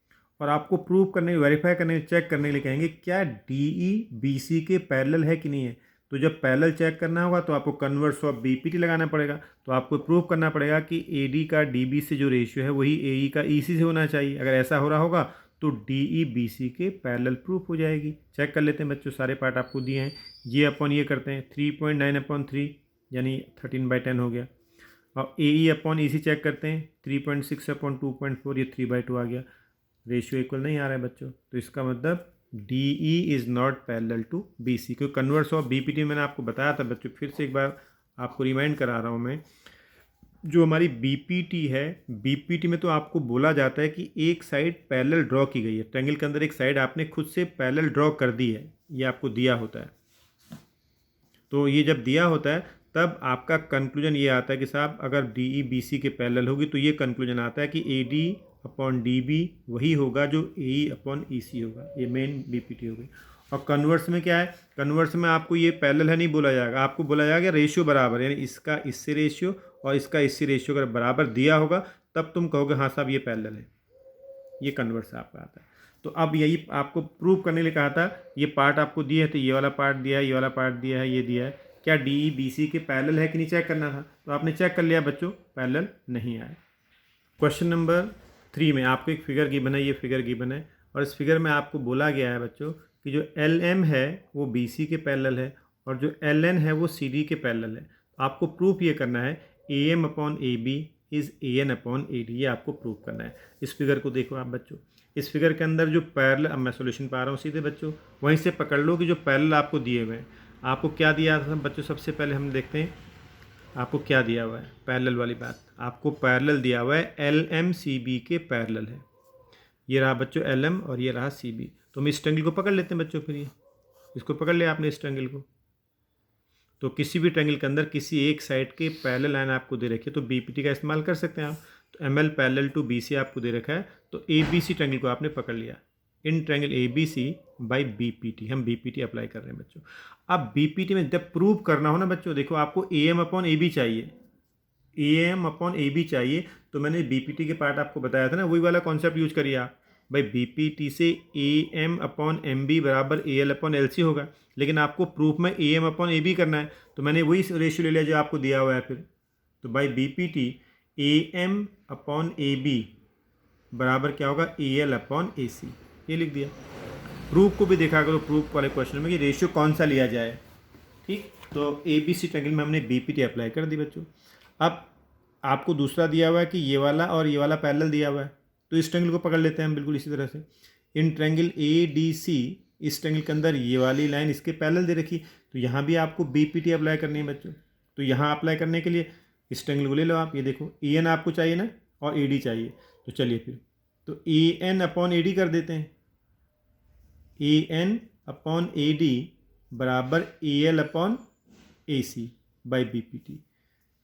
और आपको प्रूव करने, वेरीफाई करने, चेक करने के लिए कहेंगे क्या डी ई बी सी के पैरेलल है कि नहीं है। तो जब पैरेलल चेक करना होगा तो आपको कन्वर्स ऑफ बीपीटी लगाना पड़ेगा। तो आपको प्रूव करना पड़ेगा कि ए डी का डी बी से जो रेशियो है वही ए ई का ई सी से होना चाहिए। अगर ऐसा हो रहा होगा तो डी ई बी सी के पैरेलल प्रूफ हो जाएगी। चेक कर लेते हैं बच्चों, सारे पार्ट आपको दिए हैं, ये अपॉन ये करते हैं, 3.9 अपॉन 3 यानी 13/10 हो गया। और ए ई अपॉन ई सी चेक करते हैं, 3.6 अपॉन 2.4, ये 3/2 आ गया। रेशियो इक्वल नहीं आ रहा है बच्चों, तो इसका मतलब D E is not parallel to B C. क्योंकि converse of B P T मैंने आपको बताया था बच्चों, फिर से एक बार आपको रिमाइंड करा रहा हूँ मैं। जो हमारी बी पी टी है, बी पी टी में तो आपको बोला जाता है कि एक साइड पैरेलल ड्रॉ की गई है, ट्रायंगल के अंदर एक साइड आपने खुद से पैरेलल ड्रॉ कर दी है, ये आपको दिया होता है। तो ये जब दिया होता है तब आपका कंक्लूजन ये आता है कि साहब अगर डी ई बी सी के पैरेलल होगी तो ये कंक्लूजन आता है कि A D upon D B वही होगा जो ए ई अपॉन ई सी होगा। ये मेन बी पी टी हो गई। और कन्वर्स में क्या है, कन्वर्स में आपको ये पैरेलल है नहीं बोला जाएगा, आपको बोला जाएगा रेशियो बराबर, यानी इसका इससे रेशियो और इसका इससे रेशियो अगर बराबर दिया होगा तब तुम कहोगे हाँ साहब ये पैरेलल है। ये कन्वर्स आपका आता है। तो अब यही आपको प्रूव करने के लिए कहा था, ये पार्ट आपको दिया है तो ये वाला पार्ट दिया है, ये वाला पार्ट दिया है, ये दिया है, क्या डी ई बी सी के पैरेलल है कि नहीं चेक करना था। तो आपने चेक कर लिया बच्चों, पैरेलल नहीं आए। क्वेश्चन नंबर 3 में आपको एक फिगर गिवन है, ये फिगर गिवन है और इस फिगर में आपको बोला गया है बच्चों कि जो एल एम है वो बी सी के पैरेलल है और जो एल एन है वो सी डी के पैरेलल है। आपको प्रूफ ये करना है A M upon A B is A N upon A D, ये आपको प्रूव करना है। इस फिगर को देखो आप बच्चों, इस फिगर के अंदर जो पैरेलल, अब मैं सॉल्यूशन पा रहा हूँ सीधे बच्चों, वहीं से पकड़ लो कि जो पैरेलल आपको दिए हुए हैं, आपको क्या दिया था बच्चों, सबसे पहले हम देखते हैं आपको क्या दिया हुआ है। पैरेलल वाली बात, आपको पैरेलल दिया हुआ है एल एम सी बी के पैरेलल है। ये रहा बच्चों एल एम और ये रहा सी बी। तो हम इस ट्रायंगल को पकड़ लेते हैं बच्चों, फिर ये इसको पकड़ लिया आपने इस ट्रायंगल को। तो किसी भी ट्रायंगल के अंदर किसी एक साइड के पैरेलल लाइन आपको दे रखी है तो बीपीटी का इस्तेमाल कर सकते हैं आप। तो M L parallel to B C आपको दे रखा है, तो ए बी सी ट्रायंगल को आपने पकड़ लिया। In triangle A B C by B P T, हम बी पी टी अप्लाई कर रहे हैं बच्चों। अब बी पी टी में जब प्रूव करना हो ना बच्चों, देखो आपको A M upon A B चाहिए, A M upon A B चाहिए। तो मैंने बी पी टी के पार्ट आपको बताया था ना, वही वाला कॉन्सेप्ट यूज करिए आप। भाई बी पी टी से A M upon M B बराबर A L upon L C होगा, लेकिन आपको प्रूफ में A M upon A B करना है, तो मैंने वही रेशियो ले लिया जो आपको दिया हुआ है। फिर तो by B P T A M upon A B बराबर क्या होगा, ए एल अपॉन ए सी, ये लिख दिया। प्रूफ को भी देखा करो, प्रूफ वाले क्वेश्चन में कि रेशियो कौन सा लिया जाए। ठीक, तो ए बी सी ट्रायंगल में हमने बी पी टी अप्लाई कर दी बच्चों। अब आपको दूसरा दिया हुआ है कि ये वाला और ये वाला पैरेलल दिया हुआ है, तो इस ट्रायंगल को पकड़ लेते हैं हम बिल्कुल इसी तरह से। इन ट्रायंगल ए डी सी, इस ट्रायंगल के अंदर ये वाली लाइन इसके पैरेलल दे रखी, तो यहाँ भी आपको बी पी टी अप्लाई करनी है बच्चों। तो यहाँ अप्लाई करने के लिए इस ट्रायंगल को ले लो आप, ये देखो ए एन आपको चाहिए ना और ए डी चाहिए, तो चलिए फिर तो A N upon A D कर देते हैं। A N upon A D बराबर A L upon A C by B P T.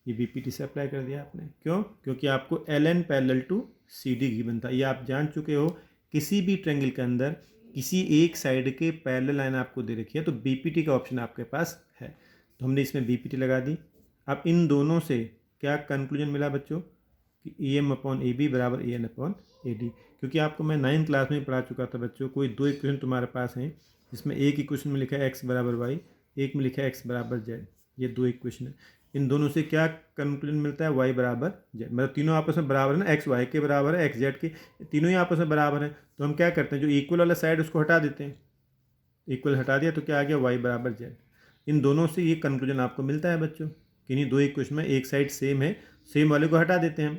ये बी पी टी से अप्लाई कर दिया आपने, क्यों? क्योंकि आपको L N parallel to C D given था। ये आप जान चुके हो, किसी भी ट्रायंगल के अंदर किसी एक साइड के पैरेलल लाइन आपको दे रखी है तो बी पी टी का ऑप्शन आपके पास है। तो हमने इसमें बी पी टी लगा दी। अब इन दोनों से क्या कंक्लूजन मिला बच्चों कि A M upon A B बराबर A N upon A D. क्योंकि आपको मैं 9th क्लास में पढ़ा चुका था बच्चों, कोई दो इक्वेशन तुम्हारे पास हैं जिसमें एक इक्वेशन में लिखा है एक्स बराबर वाई, एक में लिखा है एक्स बराबर जेड। ये दो इक्वेशन है, इन दोनों से क्या कंक्लूजन मिलता है, वाई बराबर जेड। मतलब तीनों आपस में बराबर है ना, एक्स वाई के बराबर है, एक्स जेड के, तीनों ही आपस में बराबर है। तो हम क्या करते हैं, जो इक्वल वाला साइड उसको हटा देते हैं, इक्वल हटा दिया तो क्या आ गया, वाई बराबर जेड। इन दोनों से ये कंक्लूजन आपको मिलता है बच्चों कि नहीं, दो इक्वेशन में एक साइड सेम है, सेम वाले को हटा देते हैं हम।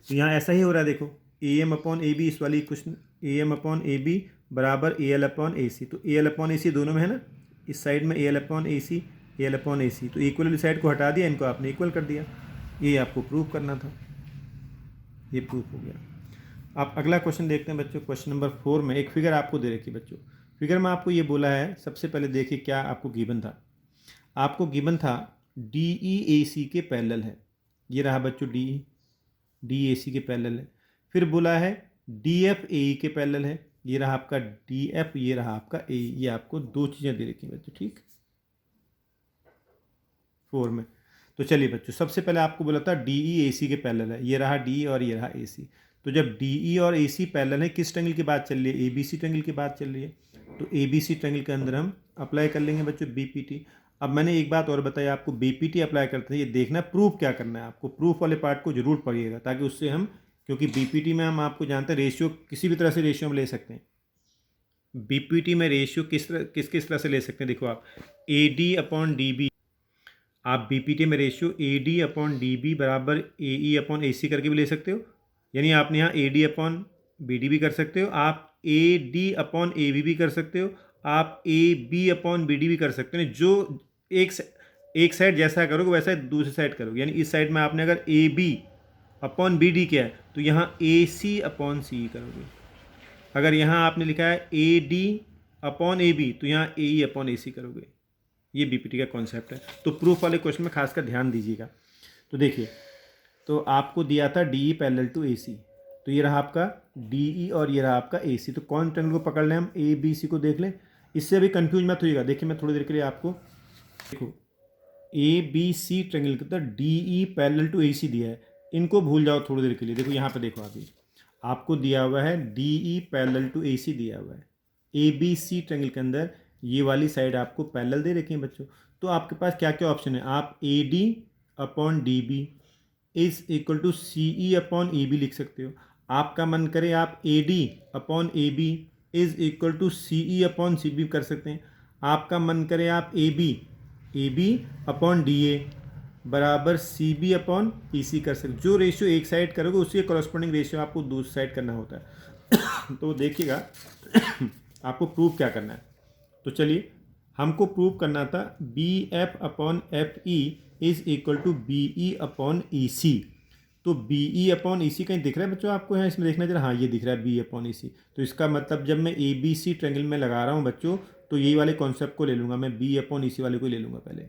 तो यहाँ ऐसा ही हो रहा है, देखो A M upon A B, इस वाली equation A M upon A B बराबर A L upon A C. तो ए एल अपॉन ए सी दोनों में है ना, इस साइड में A L upon A C, A L upon A C, तो इक्वल वाली साइड को हटा दिया, इनको आपने इक्वल कर दिया। ये आपको प्रूव करना था, ये प्रूफ हो गया। आप अगला क्वेश्चन देखते हैं बच्चों। क्वेश्चन नंबर 4 में एक फिगर आपको दे रखी है बच्चों। फिगर में आपको ये बोला है, सबसे पहले देखिए क्या आपको गिवन था। आपको गिवन था डी ई ए सी के पैरेलल है, ये रहा बच्चों डी ए सी के पैरेलल है। फिर बोला है डी एफ ए ई के पैरेलल है, ये रहा आपका डी एफ, ये रहा आपका ए। ये आपको दो चीज़ें दे रखी हैं बच्चों, ठीक 4 में। तो चलिए बच्चों, सबसे पहले आपको बोला था डी ई ए सी के पैरेलल है, ये रहा डी और ये रहा ए सी। तो जब डी ई और ए सी पैरेलल है, किस ट्रायंगल की बात चल रही है, ए बी सी ट्रायंगल की बात चल रही है। तो ए बी सी ट्रायंगल के अंदर हम अप्लाई कर लेंगे बच्चों बी पी टी। अब मैंने एक बात और बताई आपको, बी पी टी अप्लाई करते हैं, ये देखना प्रूफ क्या करना है आपको, प्रूफ वाले पार्ट को जरूर पढ़िएगा, ताकि उससे हम, क्योंकि बी पी टी में हम आपको जानते हैं रेशियो किसी भी तरह से रेशियो में ले सकते हैं। बी पी टी में रेशियो किस किस तरह से ले सकते हैं, देखो आप A D upon D B, आप बी पी टी में ratio A D upon D B बराबर ए ई अपॉन ए सी करके भी ले सकते हो, यानी आपने यहाँ A D upon B D भी कर सकते हो, आप A D upon A B भी कर सकते हो, आप A B upon B D भी कर सकते हो। जो एक साइड जैसा करोगे वैसा दूसरी साइड करोगे, यानी इस साइड में आपने अगर A B upon B D किया है तो यहाँ ए सी अपॉन सी करोगे। अगर यहाँ आपने लिखा है A D upon A B तो यहाँ ए ई अपॉन ए सी करोगे। ये बीपीटी का कॉन्सेप्ट है। तो प्रूफ वाले क्वेश्चन में खासकर ध्यान दीजिएगा। तो देखिए, तो आपको दिया था DE पैरेलल टू AC, तो ये रहा आपका DE और ये रहा आपका AC। तो कौन ट्रायंगल को पकड़ लें हम, ABC को देख लें। इससे अभी कंफ्यूज मत होइएगा। देखिए मैं थोड़ी देर के लिए आपको, देखो ABC ट्रायंगल के अंदर DE पैरेलल टू AC दिया है, इनको भूल जाओ थोड़ी देर के लिए। देखो यहाँ पे देखो, अभी आपको दिया हुआ है DE पैरेलल टू AC दिया हुआ है। ABC ट्रायंगल के अंदर ये वाली साइड आपको पैरेलल दे रखी है बच्चों। तो आपके पास क्या क्या ऑप्शन है, आप AD upon DB is equal to CE upon AB लिख सकते हो। आपका मन करे आप AD upon AB is equal to CE upon CB कर सकते हैं। आपका मन करे आप AB अपॉन DA बराबर CB अपॉन EC कर सकते। जो रेशियो एक साइड करोगे उसी कॉरस्पॉन्डिंग रेशियो आपको दूसरी साइड करना होता है। तो देखिएगा आपको प्रूव क्या करना है। तो चलिए, हमको प्रूव करना था BF upon FE is equal to BE upon EC। तो BE अपॉन EC कहीं दिख रहा है बच्चों आपको? है इसमें देखना जरा, हाँ ये दिख रहा है B अपॉन EC। तो इसका मतलब जब मैं ABC ट्रायंगल में लगा रहा हूँ बच्चों, तो यही वाले कॉन्सेप्ट को ले लूँगा मैं, B अपॉन EC वाले को ले लूँगा पहले।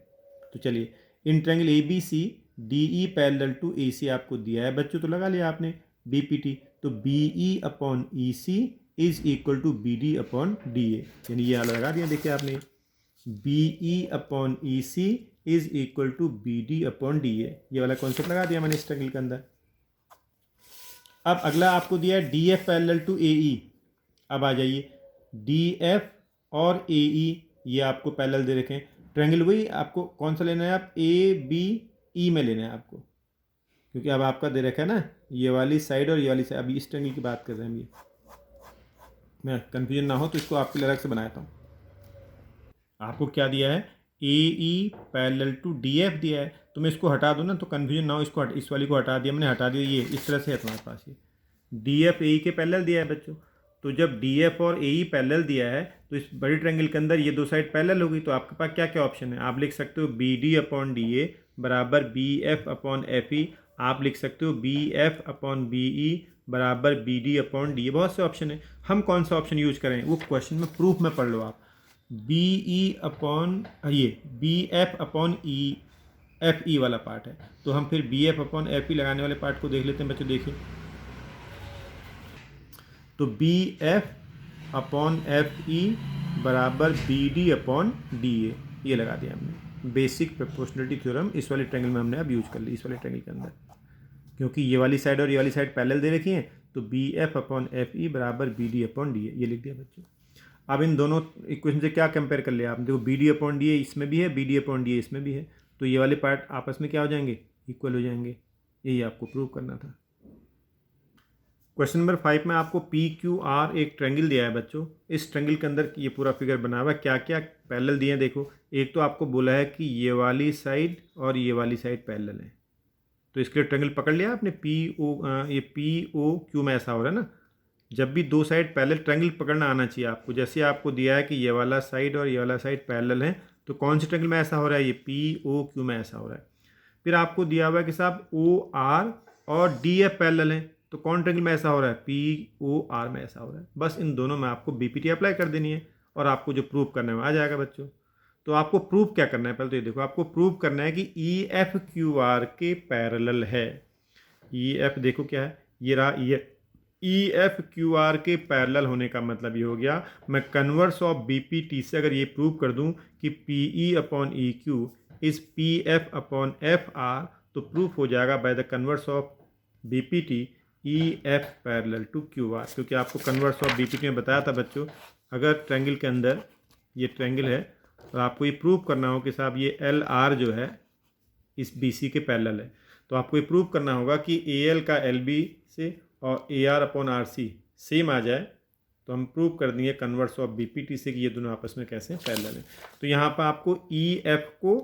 तो चलिए, in triangle ABC DE parallel to AC आपको दिया है बच्चों, तो लगा लिया आपने BPT। तो BE upon EC is equal to BD upon DA, यानी ये लगा दिया। देखिए आपने BE upon EC is equal to BD upon DA, ये वाला कॉन्सेप्ट लगा दिया मैंने इस ट्रायंगल के अंदर। अब अगला आपको दिया है DF पैरेलल टू AE। अब आ जाइए, DF और AE ये आपको पैरेलल दे रखे हैं। ट्रायंगल वही आपको कौन सा लेना है, आप ABE में लेना है आपको, क्योंकि अब आपका दे रखा है ना ये वाली साइड और ये वाली साइड। अभी इस ट्रायंगल की बात कर रहे हैं हम, ये मैं कन्फ्यूजन ना हो तो इसको आपके लिए अलग से बनाता हूँ। आपको क्या दिया है, AE पैरेलल टू DF दिया है। तो मैं इसको हटा दूँ ना तो कन्फ्यूजन ना हो, इसको इस वाली को हटा दिया मैंने, हटा दिया। ये इस तरह से है तुम्हारे पास, ये DF AE के पैरेलल दिया है बच्चों। तो जब DF और AE पैरेलल दिया है तो इस बड़ी ट्रायंगल के अंदर ये दो साइड पैरेलल होगी। तो आपके पास क्या क्या ऑप्शन है, आप लिख सकते हो BD अपॉन DA बराबर BF अपॉन FE। आप लिख सकते हो BF अपॉन BE बराबर BD अपॉन DA। बहुत से ऑप्शन है, हम कौन सा ऑप्शन यूज करें वो क्वेश्चन में प्रूफ में पढ़ लो आप। BE अपॉन ये BF अपॉन FE वाला पार्ट है, तो हम फिर BF अपॉन FE लगाने वाले पार्ट को देख लेते हैं बच्चों। देखिए, तो BF अपॉन FE बराबर BD अपॉन DA, ये लगा दिया हमने। बेसिक प्रोपोर्शनलिटी थ्योरम इस वाले ट्रायंगल में हमने अब यूज कर ली, इस वाले ट्रायंगल के अंदर, क्योंकि ये वाली साइड और ये वाली साइड पैरेलल दे रखी हैं। तो BF अपॉन FE बराबर BD अपॉन DA, ये लिख दिया बच्चों। अब इन दोनों इक्वेशन से क्या कंपेयर कर लिया आपने, देखो BD अपॉन DA इसमें भी है, BD अपॉन DA इसमें भी है, तो ये वाले पार्ट आपस में क्या हो जाएंगे, इक्वल हो जाएंगे। यही आपको प्रूव करना था। क्वेश्चन नंबर 5 में आपको PQR एक ट्रायंगल दिया है बच्चों। इस ट्रायंगल के अंदर ये पूरा फिगर बना हुआ है, क्या क्या पैरेलल दिए हैं देखो। एक तो आपको बोला है कि ये वाली साइड और ये वाली साइड पैरेलल है, तो इसके लिए ट्रायंगल पकड़ लिया आपने। ये POQ में ऐसा हो रहा है ना, जब भी दो साइड पैरेलल, ट्रायंगल पकड़ना आना चाहिए आपको। जैसे आपको दिया है कि ये वाला साइड और ये वाला साइड पैरेलल है, तो कौन सी ट्रायंगल में ऐसा हो रहा है, ये POQ में ऐसा हो रहा है। फिर आपको दिया हुआ है कि साहब OR और DF पैरेलल है, तो कौन ट्रायंगल में ऐसा हो रहा है, POR में ऐसा हो रहा है। बस इन दोनों में आपको BPT अप्लाई कर देनी है और आपको जो प्रूव करना है वो आ जाएगा बच्चों। तो आपको प्रूव क्या करना है, पहले तो ये देखो, आपको प्रूव करना है कि EFQR के पैरेलल है। EF देखो क्या है, ये रहा EFQR के पैरेलल होने का मतलब ये हो गया, मैं कन्वर्स ऑफ BPT से अगर ये प्रूव कर दूं कि PE upon EQ is PF upon FR, तो प्रूफ हो जाएगा by the converse of BPT EF parallel to QR। क्योंकि आपको कन्वर्स ऑफ BPT में बताया था बच्चों, अगर ट्रायंगल के अंदर ये ट्रायंगल है तो आपको ये प्रूव करना हो कि साहब ये LR जो है इस BC के पैरेलल है। तो आपको ये प्रूव करना होगा कि AL का LB से और AR अपॉन RC सेम आ जाए, तो हम प्रूव कर देंगे कन्वर्स ऑफ BPT से कि ये दोनों आपस में कैसे पैरेलल हैं। तो यहाँ पर आपको EF को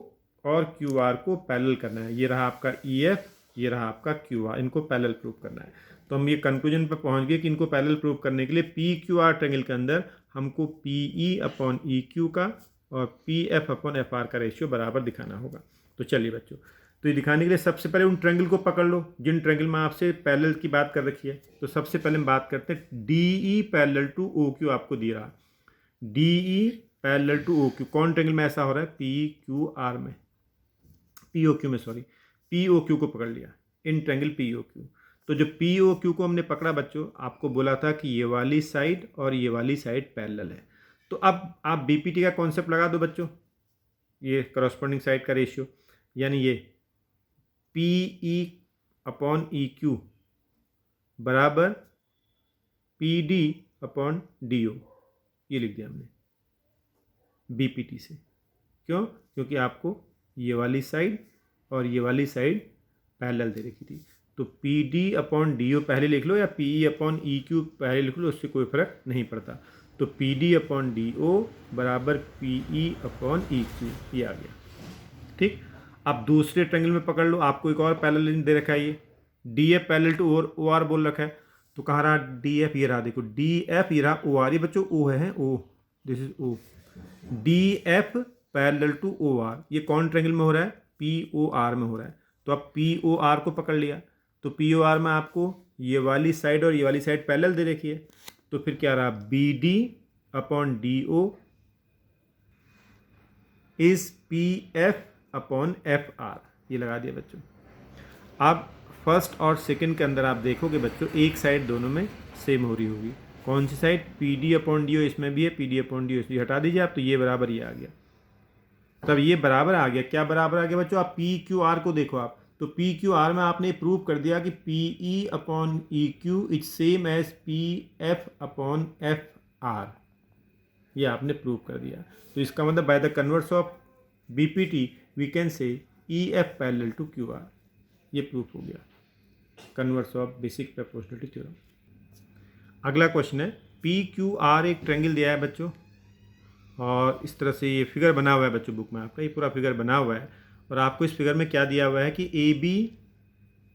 और QR को पैरेलल करना है। ये रहा आपका EF, ये रहा आपका QR, इनको पैरेलल प्रूव करना है। तो हम ये कंक्लूजन पर पहुँच गए कि इनको पैरेलल प्रूव करने के लिए PQR ट्रायंगल के अंदर हमको PE अपॉन EQ का और PF अपॉन FR का रेशियो बराबर दिखाना होगा। तो चलिए बच्चों, तो ये दिखाने के लिए सबसे पहले उन ट्रायंगल को पकड़ लो जिन ट्रायंगल में आपसे पैरेलल की बात कर रखी है। तो सबसे पहले हम बात करते हैं DE पैरेलल टू OQ। आपको दिया रहा DE parallel to O Q. कौन ट्रायंगल में ऐसा हो रहा है? पी क्यू आर में, पी ओ क्यू में, सॉरी, पी ओ क्यू को पकड़ लिया, in triangle P O Q. तो जो पी ओ क्यू को हमने पकड़ा बच्चों, आपको बोला था कि ये वाली साइड और ये वाली साइड पैरेलल है। तो अब आप बीपीटी का कॉन्सेप्ट लगा दो बच्चों, ये करस्पॉन्डिंग साइड का रेशियो, यानी ये P E upon E Q बराबर P D upon D O, ये लिख दिया हमने बीपीटी से। क्यों? क्योंकि आपको ये वाली साइड और ये वाली साइड पैरेलल दे रखी थी। तो P D upon D O पहले लिख लो या P E upon E Q पहले लिख लो, उससे कोई फर्क नहीं पड़ता। तो P D upon D O बराबर P E upon E Q, ये आ गया। ठीक, अब दूसरे ट्रायंगल में पकड़ लो, आपको एक और पैरेलल दे रखा है, ये D F parallel to O R बोल रखा है। तो कहाँ रहा डी एफ? ये रहा, देखो डी एफ, ये रहा ओ आर, ये बच्चों ओ है, O, this is O. D F parallel to O R, ये कौन ट्रायंगल में हो रहा है? पी ओ आर में हो रहा है। तो अब पी ओ आर को पकड़ लिया, तो पी ओ आर में आपको ये वाली साइड और ये वाली साइड पैरेलल दे रखी है। तो फिर क्या रहा? B D upon D O is P F upon F R, ये लगा दिया बच्चों। अब फर्स्ट और सेकंड के अंदर आप देखोगे बच्चों, एक साइड दोनों में सेम हो रही होगी। कौन सी side? P D upon D O इसमें भी है, P D upon D O इसमें, हटा दीजिए आप, तो ये बराबर ये आ गया। तब ये बराबर आ गया, क्या बराबर आ गया बच्चों? आप पी क्यू आर को देखो आप, तो पी क्यू आर में आपने प्रूव कर दिया कि P E upon E Q is same as P F upon F R, ये आपने प्रूव कर दिया। तो इसका मतलब by the converse of BPT we can say E F parallel to Q R, ये प्रूफ हो गया converse of basic proportionality theorem. अगला क्वेश्चन है, पी क्यू आर एक ट्रायंगल दिया है बच्चों, और इस तरह से ये फिगर बना हुआ है बच्चों बुक में आपका, ये पूरा फिगर बना हुआ है। और आपको इस फिगर में क्या दिया हुआ है कि ए बी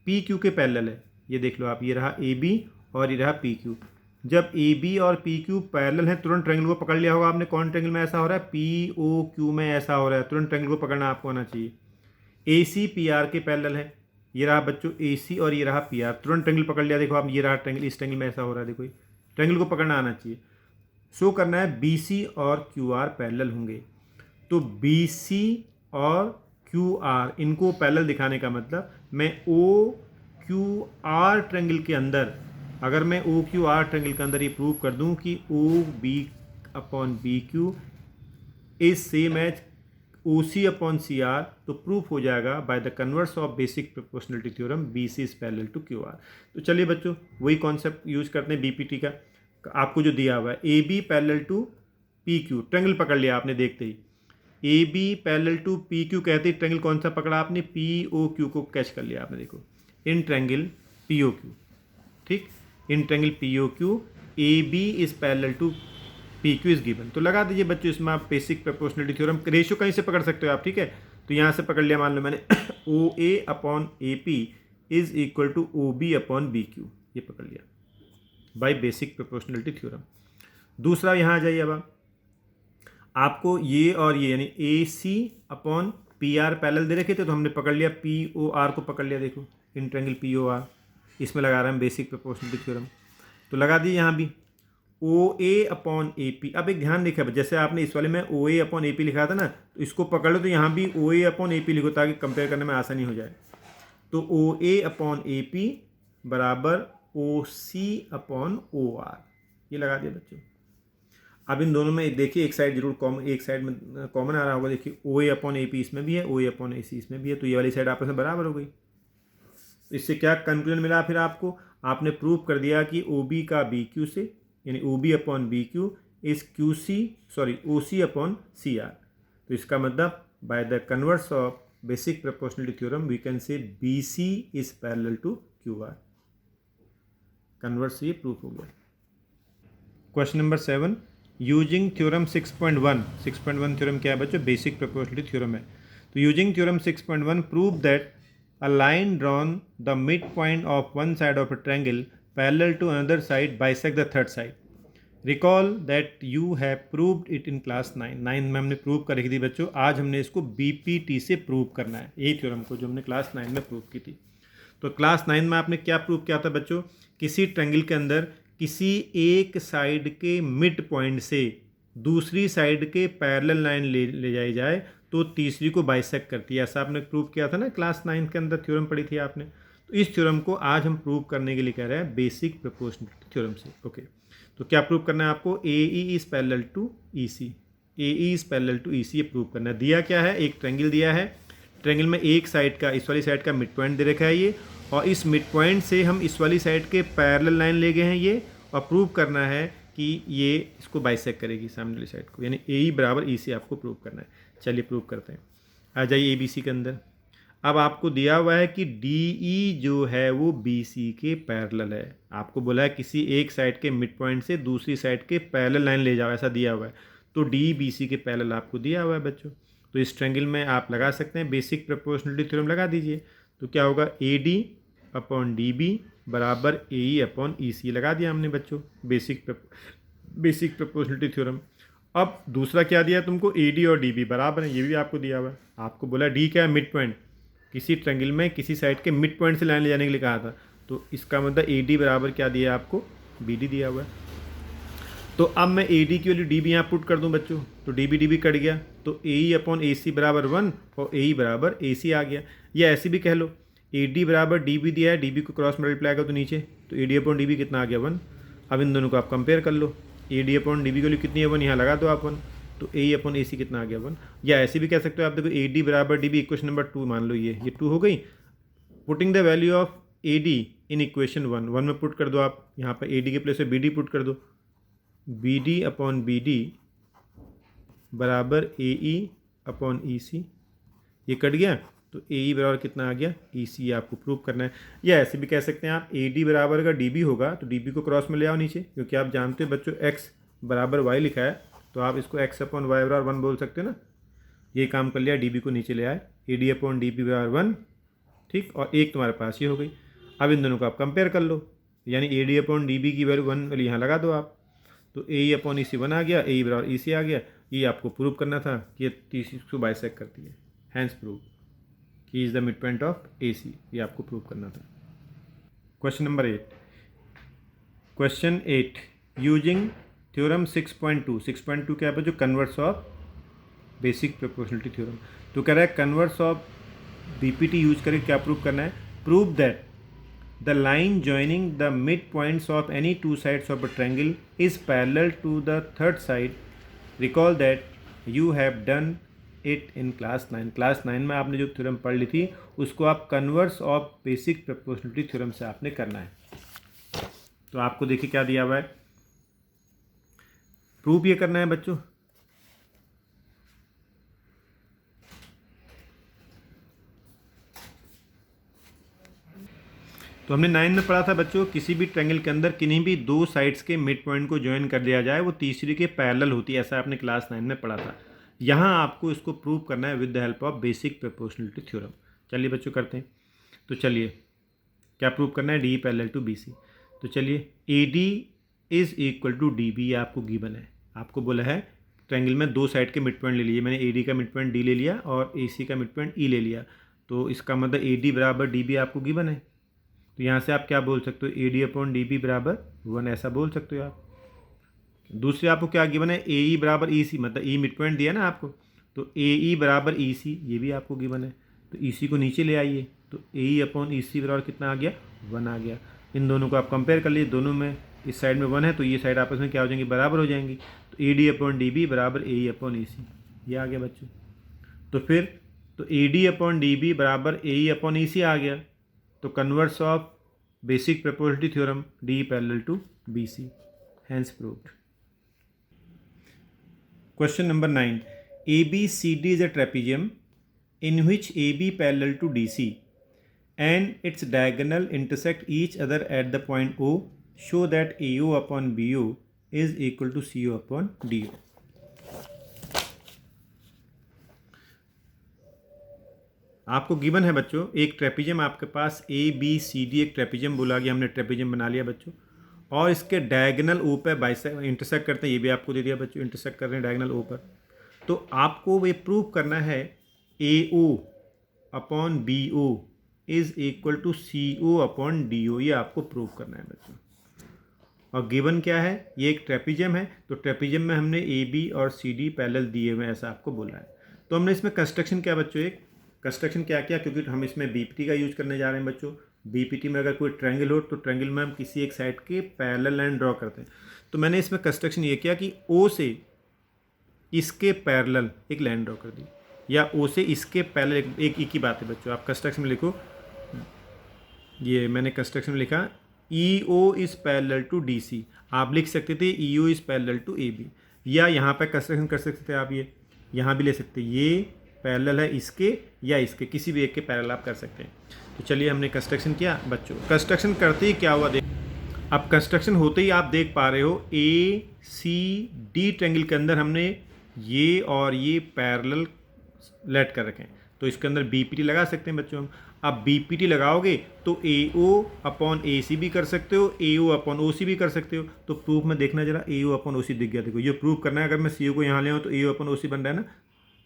पी क्यू के पैरेलल है। ये देख लो आप, ये रहा ए बी और ये रहा पी क्यू। जब ए बी और पी क्यू पैरेलल है, तुरंत ट्रायंगल को पकड़ लिया होगा आपने। कौन ट्रायंगल में ऐसा हो रहा है? पी ओ क्यू में ऐसा हो रहा है, तुरंत ट्रायंगल को पकड़ना आपको आना चाहिए। ए सी पी आर के पैरेलल है, ये रहा बच्चों ए सी और ये रहा पी आर, तुरंत ट्रायंगल पकड़ लिया। देखो आप, ये रहा ट्रायंगल, इस ट्रायंगल में ऐसा हो रहा है, देखो ट्रायंगल को पकड़ना आना चाहिए। शो करना है बी सी और क्यू आर पैरेलल होंगे। तो बी सी और क्यू आर, इनको पैरेलल दिखाने का मतलब, मैं ओ क्यू आर ट्रायंगल के अंदर, अगर मैं ओ क्यू आर ट्रायंगल के अंदर ये प्रूव कर दूं कि O B upon B Q is same as O C upon C R, तो प्रूफ हो जाएगा by the converse of basic proportionality theorem B C is parallel to Q R. तो चलिए बच्चों, वही कॉन्सेप्ट यूज करते हैं बीपीटी का। आपको जो दिया हुआ है A B parallel to P Q, triangle पकड़ लिया आपने देखते ही। A B parallel to P Q कहते ही ट्रायंगल कौन सा पकड़ा आपने? पी ओ क्यू को कैच कर लिया आपने। देखो in triangle P O Q, ठीक, in triangle P O Q A B is parallel to P Q is given. तो लगा दीजिए बच्चों, इसमें आप बेसिक प्रोपोर्शनलिटी थ्योरम रेशियो कहीं से पकड़ सकते हो आप, ठीक है। तो यहाँ से पकड़ लिया, मान लो मैंने O A upon A P is equal to O B upon B Q, ये पकड़ लिया बाय बेसिक प्रोपोर्शनलिटी थ्योरम। दूसरा यहाँ आ जाइए, अब आपको ये और ये यानी ए सी अपॉन पी आर पैरेलल दे रखे थे, तो हमने पकड़ लिया पी ओ आर को पकड़ लिया। देखो in triangle P O R, इसमें लगा रहे हैं बेसिक प्रोपोर्शनलिटी थ्योरम। तो लगा दिए यहाँ भी ओ ए अपॉन ए पी। अब एक ध्यान देखा, जैसे आपने इस वाले में ओ ए अपॉन ए पी लिखा था ना, तो इसको पकड़ लो, तो यहाँ भी ओ ए अपॉन ए पी लिखो ताकि कंपेयर करने में आसानी हो जाए। तो O A upon A P बराबर ओ सी अपॉन ओ आर, ये लगा दिया बच्चों। अब इन दोनों में देखिए, एक साइड जरूर कॉमन, एक साइड में कॉमन आ रहा होगा। देखिए ओ ए अपॉन ए पी इसमें भी है, ओ ए अपॉन ए सी इसमें भी है, तो ये वाली साइड आपस में बराबर हो गई। इससे क्या कंक्लूजन मिला फिर आपको? आपने प्रूव कर दिया कि ओ बी का बी क्यू से, यानी O B upon B Q is Q C, sorry O C upon C R. तो इसका मतलब by the converse of basic proportionality theorem we can say B C is parallel to Q R. Converse से ये प्रूफ हो गया। Question number 7, using theorem 6.1। 6.1 theorem क्या है बच्चों? बेसिक प्रोपोर्शनलिटी थ्योरम है। तो using theorem 6.1 prove that a line drawn the midpoint of one side of a triangle parallel to another side bisect the third side. Recall that you have proved it in class 9 में हमने प्रूव कर रखी थी बच्चों। आज हमने इसको बीपीटी से प्रूव करना है, यही थ्योरम को जो हमने क्लास 9 में प्रूव की थी। तो क्लास 9 में आपने क्या प्रूव किया था बच्चों? किसी ट्रायंगल के अंदर किसी एक साइड के मिड पॉइंट से दूसरी साइड के पैरेलल लाइन ले जाई जाए तो तीसरी को बाइसेक्ट करती है। ऐसा आपने प्रूव किया था ना क्लास 9 के अंदर, थ्योरम पढ़ी थी आपने। तो इस थ्योरम को आज हम प्रूव करने के लिए कह रहे हैं बेसिक प्रोपोर्शनलिटी थ्योरम से। ओके, तो क्या प्रूव करना है आपको? A E is parallel to E C, A E is parallel to E C, ये प्रूव करना है। दिया क्या है? एक ट्रायंगल दिया है, ट्रायंगल में एक साइड का, इस वाली साइड का मिड पॉइंट दे रखा है ये, और इस मिड पॉइंट से हम इस वाली साइड के पैरेलल लाइन ले गए हैं ये, और प्रूव करना है कि ये इसको बाइसेक्ट करेगी सामने वाली साइड को, यानी ए ई बराबर ई सी आपको प्रूव करना है। चलिए प्रूव करते हैं। आ जाइए ए बी सी के अंदर। अब आपको दिया हुआ है कि डी ई जो है वो बी सी के पैरेलल है। आपको बोला है किसी एक साइड के मिड पॉइंट से दूसरी साइड के पैरेलल लाइन ले जाओ, ऐसा दिया हुआ है। तो डी बी सी के पैरेलल आपको दिया हुआ है बच्चों। तो इस ट्रायंगल में आप लगा सकते हैं बेसिक प्रोपोर्शनलिटी थ्योरम, लगा दीजिए। तो क्या होगा? A D upon D B बराबर ए ई अपॉन ई सी, लगा दिया हमने बच्चों बेसिक प्रोपोर्शनलिटी थ्योरम। अब दूसरा क्या दिया है तुमको? ए डी और डी बी बराबर है, ये भी आपको दिया हुआ है। आपको बोला डी क्या है? Mid point. किसी ट्रायंगल में किसी साइड के मिड पॉइंट से लाइन ले जाने के लिए कहा था, तो इसका मतलब ए डी बराबर क्या दिया है आपको? बी डी दिया हुआ है। तो अब मैं ए डी की वैल्यू डी बी यहाँ पुट कर दूँ बच्चों, तो डी बी कट गया, तो ए ई अपॉन ए सी बराबर 1 और ए ई बराबर ए सी आ गया। या ऐसे भी कह लो, ए डी बराबर डी बी दिया है, डी बी को क्रॉस मल्टीप्लाई कर दो नीचे, तो A D upon D B कितना आ गया? 1। अब इन दोनों को आप कंपेयर कर लो, A D upon D B की वैल्यू कितनी है? 1, यहाँ लगा दो आप 1, तो ए ई अपॉन ए सी कितना आ गया? 1। या ऐसे भी कह सकते हो आप, देखो ए डी बराबर डी बी, इक्वेशन नंबर 2 मान लो, ये 2 हो गई। Putting the value of A D in equation 1 में पुट कर दो आप, यहाँ पर ए डी के प्लेस पे बी डी पुट कर दो, B D upon B D बराबर A E upon E C, ये कट गया, तो ए ई बराबर कितना आ गया? ई सी आपको प्रूव करना है। या ऐसे भी कह सकते हैं आप, ए डी बराबर अगर डी बी होगा तो डी बी को क्रॉस में ले आओ नीचे, क्योंकि आप जानते हो बच्चों एक्स बराबर वाई लिखा है, तो आप इसको एक्स अपॉन वाई बराबर 1 बोल सकते हो ना। ये काम कर लिया, डी बी को नीचे ले आए, A D upon D B बराबर 1, ठीक, और एक तुम्हारे पास ये हो गई। अब इन दोनों को आप कंपेयर कर लो, यानी A D upon D B की वैल्यू 1 वाली यहाँ लगा दो आप, तो ए ई अपॉन ई सी 1 आ गया, ए ई बराबर ई सी आ गया। ये आपको प्रूव करना था कि ये तीसरी को बाइसेक्ट करती है, हैंस प्रूव कि is the midpoint of A C, ये आपको प्रूव करना था। Question number 8। Question 8 using theorem 6.2। 6.2 क्या है? जो converse of basic proportionality theorem. तो कह रहा है कन्वर्स ऑफ बीपीटी यूज करके क्या प्रूव करना है? Prove that the line joining the midpoints of any two sides of a triangle is parallel to the third side. Recall that you have done it in class 9. Class 9 में आपने जो थ्योरम पढ़ ली थी उसको आप converse of basic proportionality theorem से आपने करना है। तो आपको देखिए क्या दिया हुआ है, प्रूव ये करना है बच्चों। तो हमने 9 में पढ़ा था बच्चों, किसी भी ट्रायंगल के अंदर किन्हीं भी दो साइड्स के मिड पॉइंट को ज्वाइन कर दिया जाए वो तीसरी के पैरेलल होती है, ऐसा आपने क्लास 9 में पढ़ा था। यहाँ आपको इसको प्रूव करना है with the help of basic proportionality theorem. चलिए बच्चों करते हैं। तो चलिए क्या प्रूव करना है? D parallel to B C. तो चलिए A D is equal to D B, ये आपको गिवन है। आपको बोला है ट्रायंगल में दो साइड के मिड पॉइंट ले लिए, मैंने ए डी का मिड पॉइंट डी ले लिया और ए सी का मिड पॉइंट ई ले लिया, तो इसका मतलब ए डी बराबर डी बी आपको गिवन है। तो यहाँ से आप क्या बोल सकते हो? A D upon D B बराबर 1, ऐसा बोल सकते हो आप। दूसरे आपको क्या गिवन है? ए ई बराबर ई सी, मतलब ई मिड पॉइंट दिया ना आपको, तो ए ई बराबर ई सी, ये भी आपको गिवन है। तो ई सी को नीचे ले आइए, तो ए ई अपॉन ई सी बराबर कितना आ गया? 1 आ गया। इन दोनों को आप कंपेयर कर लीजिए, दोनों में इस साइड में 1 है तो ये साइड आपस में क्या हो जाएंगी? बराबर हो जाएंगी। तो A D upon D B बराबर A E upon E C, ये आ गया बच्चों। तो फिर तो A D upon D B बराबर A E upon E C आ गया। तो converse of basic proportionality theorem D parallel to B C, hence proved. Question number 9। A B C D is a trapezium in which AB parallel to DC and its diagonal intersect each other at the point O. Show that AO upon BO is equal to CO upon DO. आपको गिवन है बच्चों एक ट्रेपेजियम आपके पास ए बी सी डी, एक ट्रेपेजियम बोला गया, हमने ट्रेपेजियम बना लिया बच्चों, और इसके डायगोनल ओ पे बाइसेक्ट इंटरसेक्ट करते हैं, ये भी आपको दे दिया बच्चों, इंटरसेक्ट कर रहे हैं डायगोनल ओ पर। तो आपको ये प्रूव करना है A O upon B O is equal to C O upon D O, ये आपको प्रूव करना है बच्चों। और गिवन क्या है, ये एक ट्रेपिजियम है, तो ट्रेपिजियम में हमने ए बी और सी डी पैरेलल दिए हुए हैं, ऐसा आपको बोला है। तो हमने इसमें कंस्ट्रक्शन क्या बच्चों, एक कंस्ट्रक्शन क्या किया, क्योंकि हम इसमें बीपीटी का यूज करने जा रहे हैं बच्चों। बीपीटी में अगर कोई ट्रायंगल हो तो ट्रायंगल में हम किसी एक साइड के पैरेलल लाइन ड्रॉ करते हैं। तो मैंने इसमें कंस्ट्रक्शन ये किया कि ओ से इसके पैरेलल एक लाइन ड्रॉ कर दी, या ओ से इसके पैरेलल, एक ही बात है बच्चों। आप कंस्ट्रक्शन में लिखो, ये मैंने कंस्ट्रक्शन में लिखा E O is parallel to D C. आप लिख सकते थे E O is parallel to A B, या यहाँ पर कंस्ट्रक्शन कर सकते थे आप, ये यहाँ भी ले सकते, ये पैरेलल है इसके या इसके, किसी भी एक के पैरेलल आप कर सकते हैं। तो चलिए हमने कंस्ट्रक्शन किया बच्चों। कंस्ट्रक्शन करते ही क्या हुआ देख, अब कंस्ट्रक्शन होते ही आप देख पा रहे हो ए सी डी ट्रायंगल के अंदर हमने ये और ये पैरेलल लेट कर रखे हैं, तो इसके अंदर बीपीटी लगा सकते हैं बच्चों हम। अब बीपीटी लगाओगे तो ए ओ अपॉन ए सी भी कर सकते हो, ए ओ अपॉन ओ सी भी कर सकते हो। तो प्रूफ में देखना जरा, ए ओ अपॉन ओ सी दिख गया, देखो ये प्रूफ करना है। अगर मैं सी ओ को यहाँ ले आऊँ तो ए ओ अपॉन ओ सी बन रहा है ना,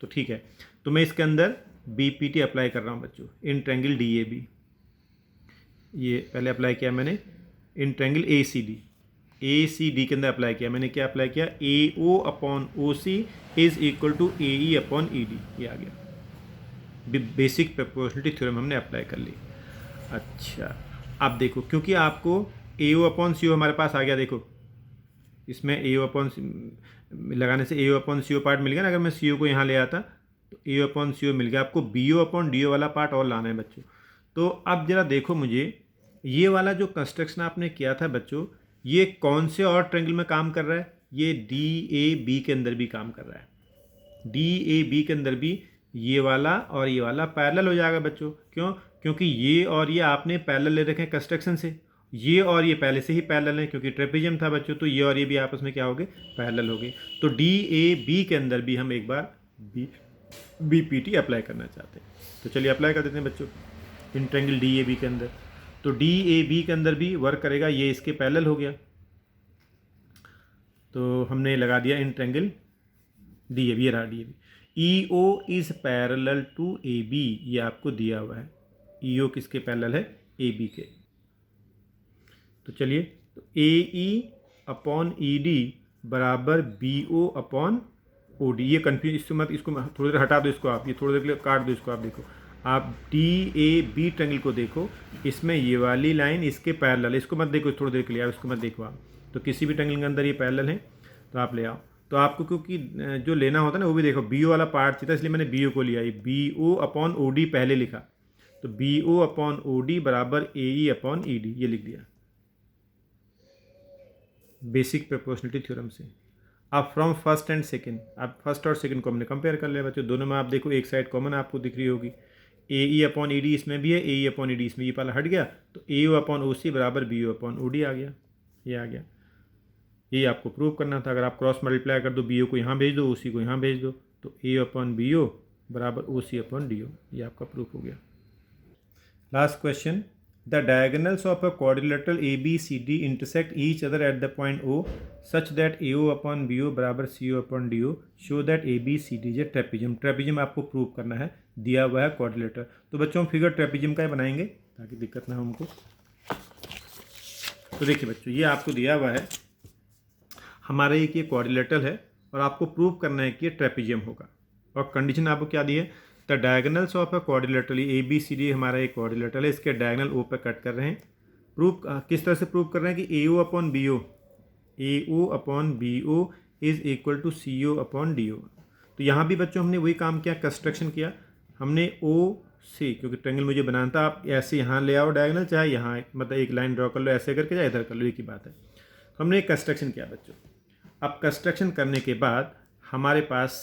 तो ठीक है। तो मैं इसके अंदर बीपीटी अप्लाई कर रहा हूँ बच्चों in triangle D A B. ये पहले अप्लाई किया मैंने in triangle A C D, A C D के अंदर अप्लाई किया मैंने। क्या अप्लाई किया, A O upon O C is equal to A E upon E D, ये आ गया। बेसिक प्रोपोर्शनलिटी थ्योरम हमने अप्लाई कर ली। अच्छा अब देखो, क्योंकि आपको ए ओ अपॉन सी ओ हमारे पास आ गया, देखो इसमें ए ओ अपॉन लगाने से ए ओ अपॉन सी ओ पार्ट मिल गया ना। अगर मैं सी ओ को यहाँ ले आता तो ए ओ अपॉन सी ओ मिल गया। आपको B O upon D O वाला पार्ट और लाना है बच्चों। तो अब जरा देखो मुझे, ये वाला जो कंस्ट्रक्शन आपने किया था बच्चों, ये कौन से और ट्रायंगल में काम कर रहा है, ये डी ए बी के अंदर भी काम कर रहा है। डी ए बी के अंदर भी ये वाला और ये वाला पैरेलल हो जाएगा बच्चों। क्यों, क्योंकि ये और ये आपने पैरेलल ले रखे हैं कंस्ट्रक्शन से, ये और ये पहले से ही पैरेलल है क्योंकि ट्रेपेजियम था बच्चों। तो ये और ये भी आपस में क्या हो गए, पैरेलल हो गए। तो डी ए बी के अंदर भी हम एक बार बी पी टी अप्लाई करना चाहते हैं। तो चलिए अप्लाई कर देते हैं बच्चों in triangle D A B के अंदर। तो डी ए बी के अंदर भी वर्क करेगा, ये इसके पैरेलल हो गया। तो हमने लगा दिया in triangle D A B, ये रहा D A B. E O is parallel to A B, ये आपको दिया हुआ है। ई ओ किसके पैरेलल है, ए बी के। तो चलिए, तो A E upon E D बराबर B O upon O D. ये कन्फ्यूज, इसको मत, इसको थोड़ी देर हटा दो, इसको आप ये थोड़ी देर के लिए काट दो इसको। आप देखो, आप डी ए बी ट्रायंगल को देखो, इसमें ये वाली लाइन इसके पैरेलल है, इसको मत देखो थोड़ी देर के लिए, आप इसको मत देखो आप। तो किसी भी ट्रायंगल के अंदर ये पैरेलल है तो आप ले आओ। तो आपको क्योंकि जो लेना होता है ना वो भी देखो, बी ओ वाला पार्ट चाहिए था, इसलिए मैंने बी ओ को लिया। ये B O upon O D पहले लिखा, तो B O upon O D बराबर A E upon E D, ये लिख दिया बेसिक प्रोपोर्शनलिटी थ्योरम से। अब फ्रॉम फर्स्ट एंड सेकंड, अब फर्स्ट और सेकंड को हमने कंपेयर कर लिया बच्चों। दोनों में आप देखो एक साइड कॉमन आपको दिख रही होगी, ए ई अपॉन ई डी इसमें भी है, ए ई अपॉन ई डी इसमें, ये पहला हट गया। तो ए ओ अपॉन ओ सी बराबर B O upon O D आ गया, ये आ गया। ये आपको प्रूव करना था। अगर आप क्रॉस मल्टीप्लाई कर दो, बी ओ को यहाँ भेज दो, ओ सी को यहाँ भेज दो, तो ए अपॉन बी ओ बराबर ओ सी अपॉन डी ओ, ये आपका प्रूफ हो गया। Last question, the diagonals of a quadrilateral A B C D intersect each other at the point O such that A O upon B O बराबर C O upon D O, show that A B C D is a trapezium. Trapezium आपको प्रूव करना है, दिया हुआ है क्वाड्रिलेटर। तो बच्चों हम फिगर ट्रेपिजियम का ही बनाएंगे ताकि दिक्कत ना हो हमको। तो देखिए बच्चों, ये आपको दिया हुआ है, हमारा एक ये क्वाड्रिलेटरल है और आपको प्रूव करना है कि ये ट्रेपिजियम होगा। और कंडीशन आपको क्या दी है, the diagonals of a quadrilateral, A B C D हमारा एक क्वाड्रिलेटरल है, इसके डायगोनल ओ पे कट कर रहे हैं। प्रूफ किस तरह से प्रूव कर रहे हैं कि A O upon B O, A O upon B O is equal to C O upon D O. तो यहाँ भी बच्चों हमने वही काम किया, कंस्ट्रक्शन किया हमने ओ से, क्योंकि ट्रायंगल मुझे बनाना था। आप ऐसे यहाँ ले आओ डायगोनल, चाहे यहाँ मतलब एक लाइन ड्रॉ कर लो ऐसे करके, चाहे इधर कर लो, एक ही बात है। तो हमने एक कंस्ट्रक्शन किया बच्चों। अब कंस्ट्रक्शन करने के बाद हमारे पास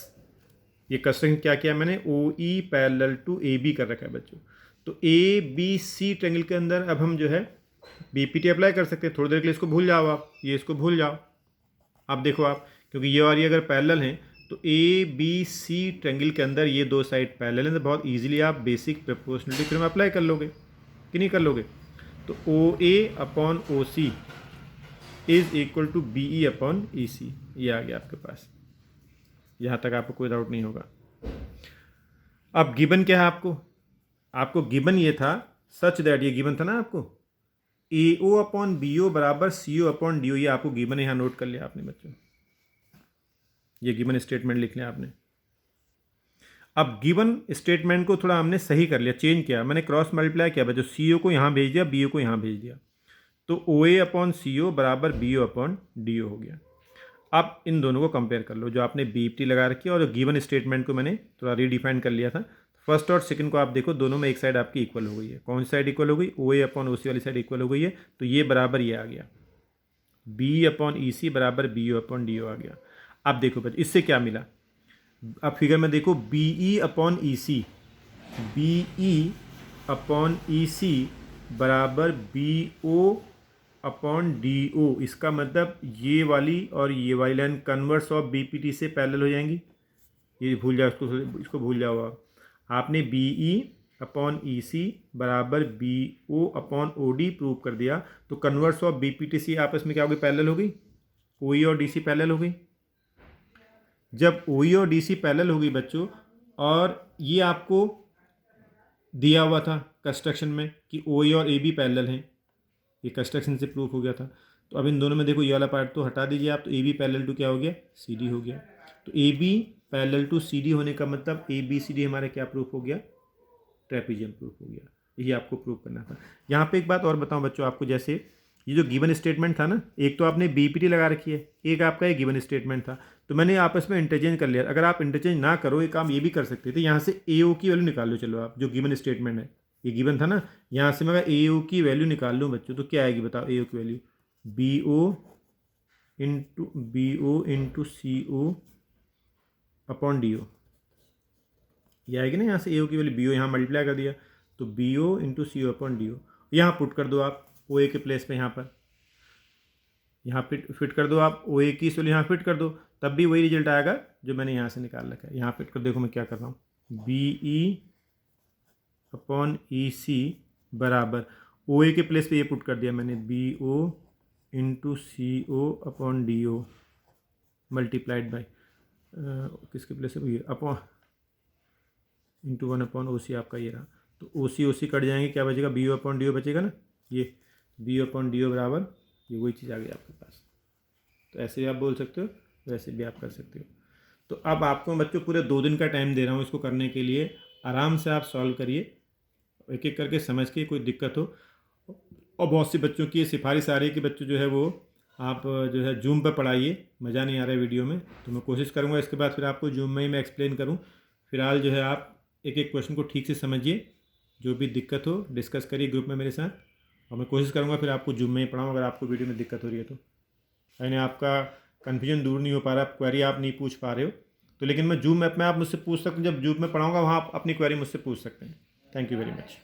ये कंस्ट्रक्शन क्या किया मैंने, O E parallel to A B कर रखा है बच्चों। तो ए बी सी ट्रायंगल के अंदर अब हम जो है बी पी टी अप्लाई कर सकते हैं। थोड़ी देर के लिए इसको भूल जाओ आप, ये इसको भूल जाओ। अब देखो आप, क्योंकि ये और ये अगर पैरेलल हैं तो ए बी सी ट्रायंगल के अंदर ये दो साइड पैरेलल हैं, तो बहुत ईजिली आप बेसिक प्रोपोर्शनलिटी थ्योरम अप्लाई कर लोगे कि नहीं कर लोगे। तो O A upon O C is equal to B E upon E C, ये आ गया आपके पास। यहाँ तक आपको कोई डाउट नहीं होगा। अब गिवन क्या है आपको गिवन ये था सच दैट, ये गिवन था ना आपको, AO अपॉन BO बराबर CO अपॉन DO, ये आपको गिवन है, यहाँ नोट कर लिया आपने बच्चों, ये गिवन स्टेटमेंट लिख लिया आपने। अब गिवन स्टेटमेंट को थोड़ा हमने सही कर लिया, चेंज किया, मैंने क्रॉस मल्टीप्लाई किया बच्चों, CO को यहाँ भेज दिया, BO को यहाँ भेज दिया, तो OA अपॉन CO बराबर BO अपॉन DO हो गया। अब इन दोनों को कंपेयर कर लो, जो आपने BEP लगा रखी है और गिवन स्टेटमेंट को मैंने थोड़ा रीडिफाइन कर लिया था। फर्स्ट और सेकंड को आप देखो, दोनों में एक साइड आपकी इक्वल हो गई है। कौन सी साइड इक्वल हो गई? OA अपॉन OC वाली साइड इक्वल हो गई है, तो ये बराबर ये आ गया, BE अपॉन EC बराबर BO अपॉन DO आ गया। अब देखो बच्चे, इससे क्या मिला, अब फिगर में देखो, BE upon EC, BE upon EC बराबर BO अपॉन DO, इसका मतलब ये वाली और ये वाली लाइन कन्वर्स ऑफ BPT से पैरेलल हो जाएंगी। ये भूल जाओ, इसको भूल जाओ आप। आपने BE अपॉन EC बराबर BO अपॉन OD प्रूव कर दिया, तो कन्वर्स ऑफ BPTC आपस में क्या हो गई? पैरेलल हो गई। OE और DC पैरेलल हो गई। जब OE और DC पैरेलल हो गई बच्चों, और ये आपको दिया हुआ था कंस्ट्रक्शन में कि OE और AB पैरेलल हैं, ये कंस्ट्रक्शन से प्रूफ हो गया था। तो अब इन दोनों में देखो, ये वाला पार्ट तो हटा दीजिए आप, तो AB पैरेलल टू क्या हो गया? CD हो गया। तो AB पैरेलल टू CD होने का मतलब ABCD हमारा क्या प्रूफ हो गया? ट्रेपीजियम प्रूफ हो गया। यही आपको प्रूफ करना था। यहाँ पे एक बात और बताऊँ बच्चों आपको, जैसे ये जो गिवन स्टेटमेंट था ना, एक तो आपने BPT लगा रखी है, एक आपका ये गिवन स्टेटमेंट था, तो मैंने आपस में इंटरचेंज कर लिया। अगर आप इंटरचेंज ना करो, एक काम ये भी कर सकते थे, यहाँ से AO की वैल्यू निकाल लो। चलो आप, जो गिवन स्टेटमेंट है, ये गिवन था ना, यहाँ से मैं अगर AO की वैल्यू निकाल लूँ बच्चों, तो क्या आएगी बताओ? AO की value BO into CO upon DO, ये आएगी ना। यहाँ से AO की वैल्यू, BO यहाँ मल्टीप्लाई कर दिया, तो BO into CO upon DO, यहाँ पुट कर दो आप OA के प्लेस पे, यहाँ पर यहाँ फिट कर दो आप OA की वैल्यू, यहाँ फिट कर दो, तब भी वही रिजल्ट आएगा जो मैंने यहाँ से निकाल रखा है। यहाँ फिट कर, देखो मैं क्या कर रहा हूँ, BE अपॉन EC बराबर OA के प्लेस पे ये पुट कर दिया मैंने, BO into CO upon DO multiplied by किसके प्लेस है? ये अपॉन इंटू 1 अपॉन OC आपका ये रहा। तो OC कट जाएंगे, क्या बचेगा? BO अपॉन DO बचेगा ना। ये BO अपॉन DO बराबर ये वही चीज़ आ गई आपके पास। तो ऐसे भी आप बोल सकते हो, वैसे भी आप कर सकते हो। तो अब आपको बच्चों पूरे 2 दिन का टाइम दे रहा हूँ इसको करने के लिए। आराम से आप सॉल्व करिए, एक एक करके समझ के, कोई दिक्कत हो। और बहुत से बच्चों की ये सिफारिश आ रही है कि बच्चों जो है वो आप जो है जूम पर पढ़ाइए, मज़ा नहीं आ रहा है वीडियो में, तो मैं कोशिश करूँगा इसके बाद फिर आपको जूम में ही मैं एक्सप्लेन करूँ। फिलहाल जो है आप एक एक क्वेश्चन को ठीक से समझिए, जो भी दिक्कत हो डिस्कस करिए ग्रुप में मेरे साथ, और मैं कोशिश करूँगा फिर आपको जूम में ही पढ़ाऊँ अगर आपको वीडियो में दिक्कत हो रही है तो। यानी आपका कन्फ्यूजन दूर नहीं हो पा रहा, क्वेरी आप नहीं पूछ पा रहे हो तो, लेकिन मैं जूम ऐप में आप मुझसे पूछ सकते हैं, जब जूम में पढ़ाऊँगा वहाँ आप अपनी क्वेरी मुझसे पूछ सकते हैं। Thank you very much.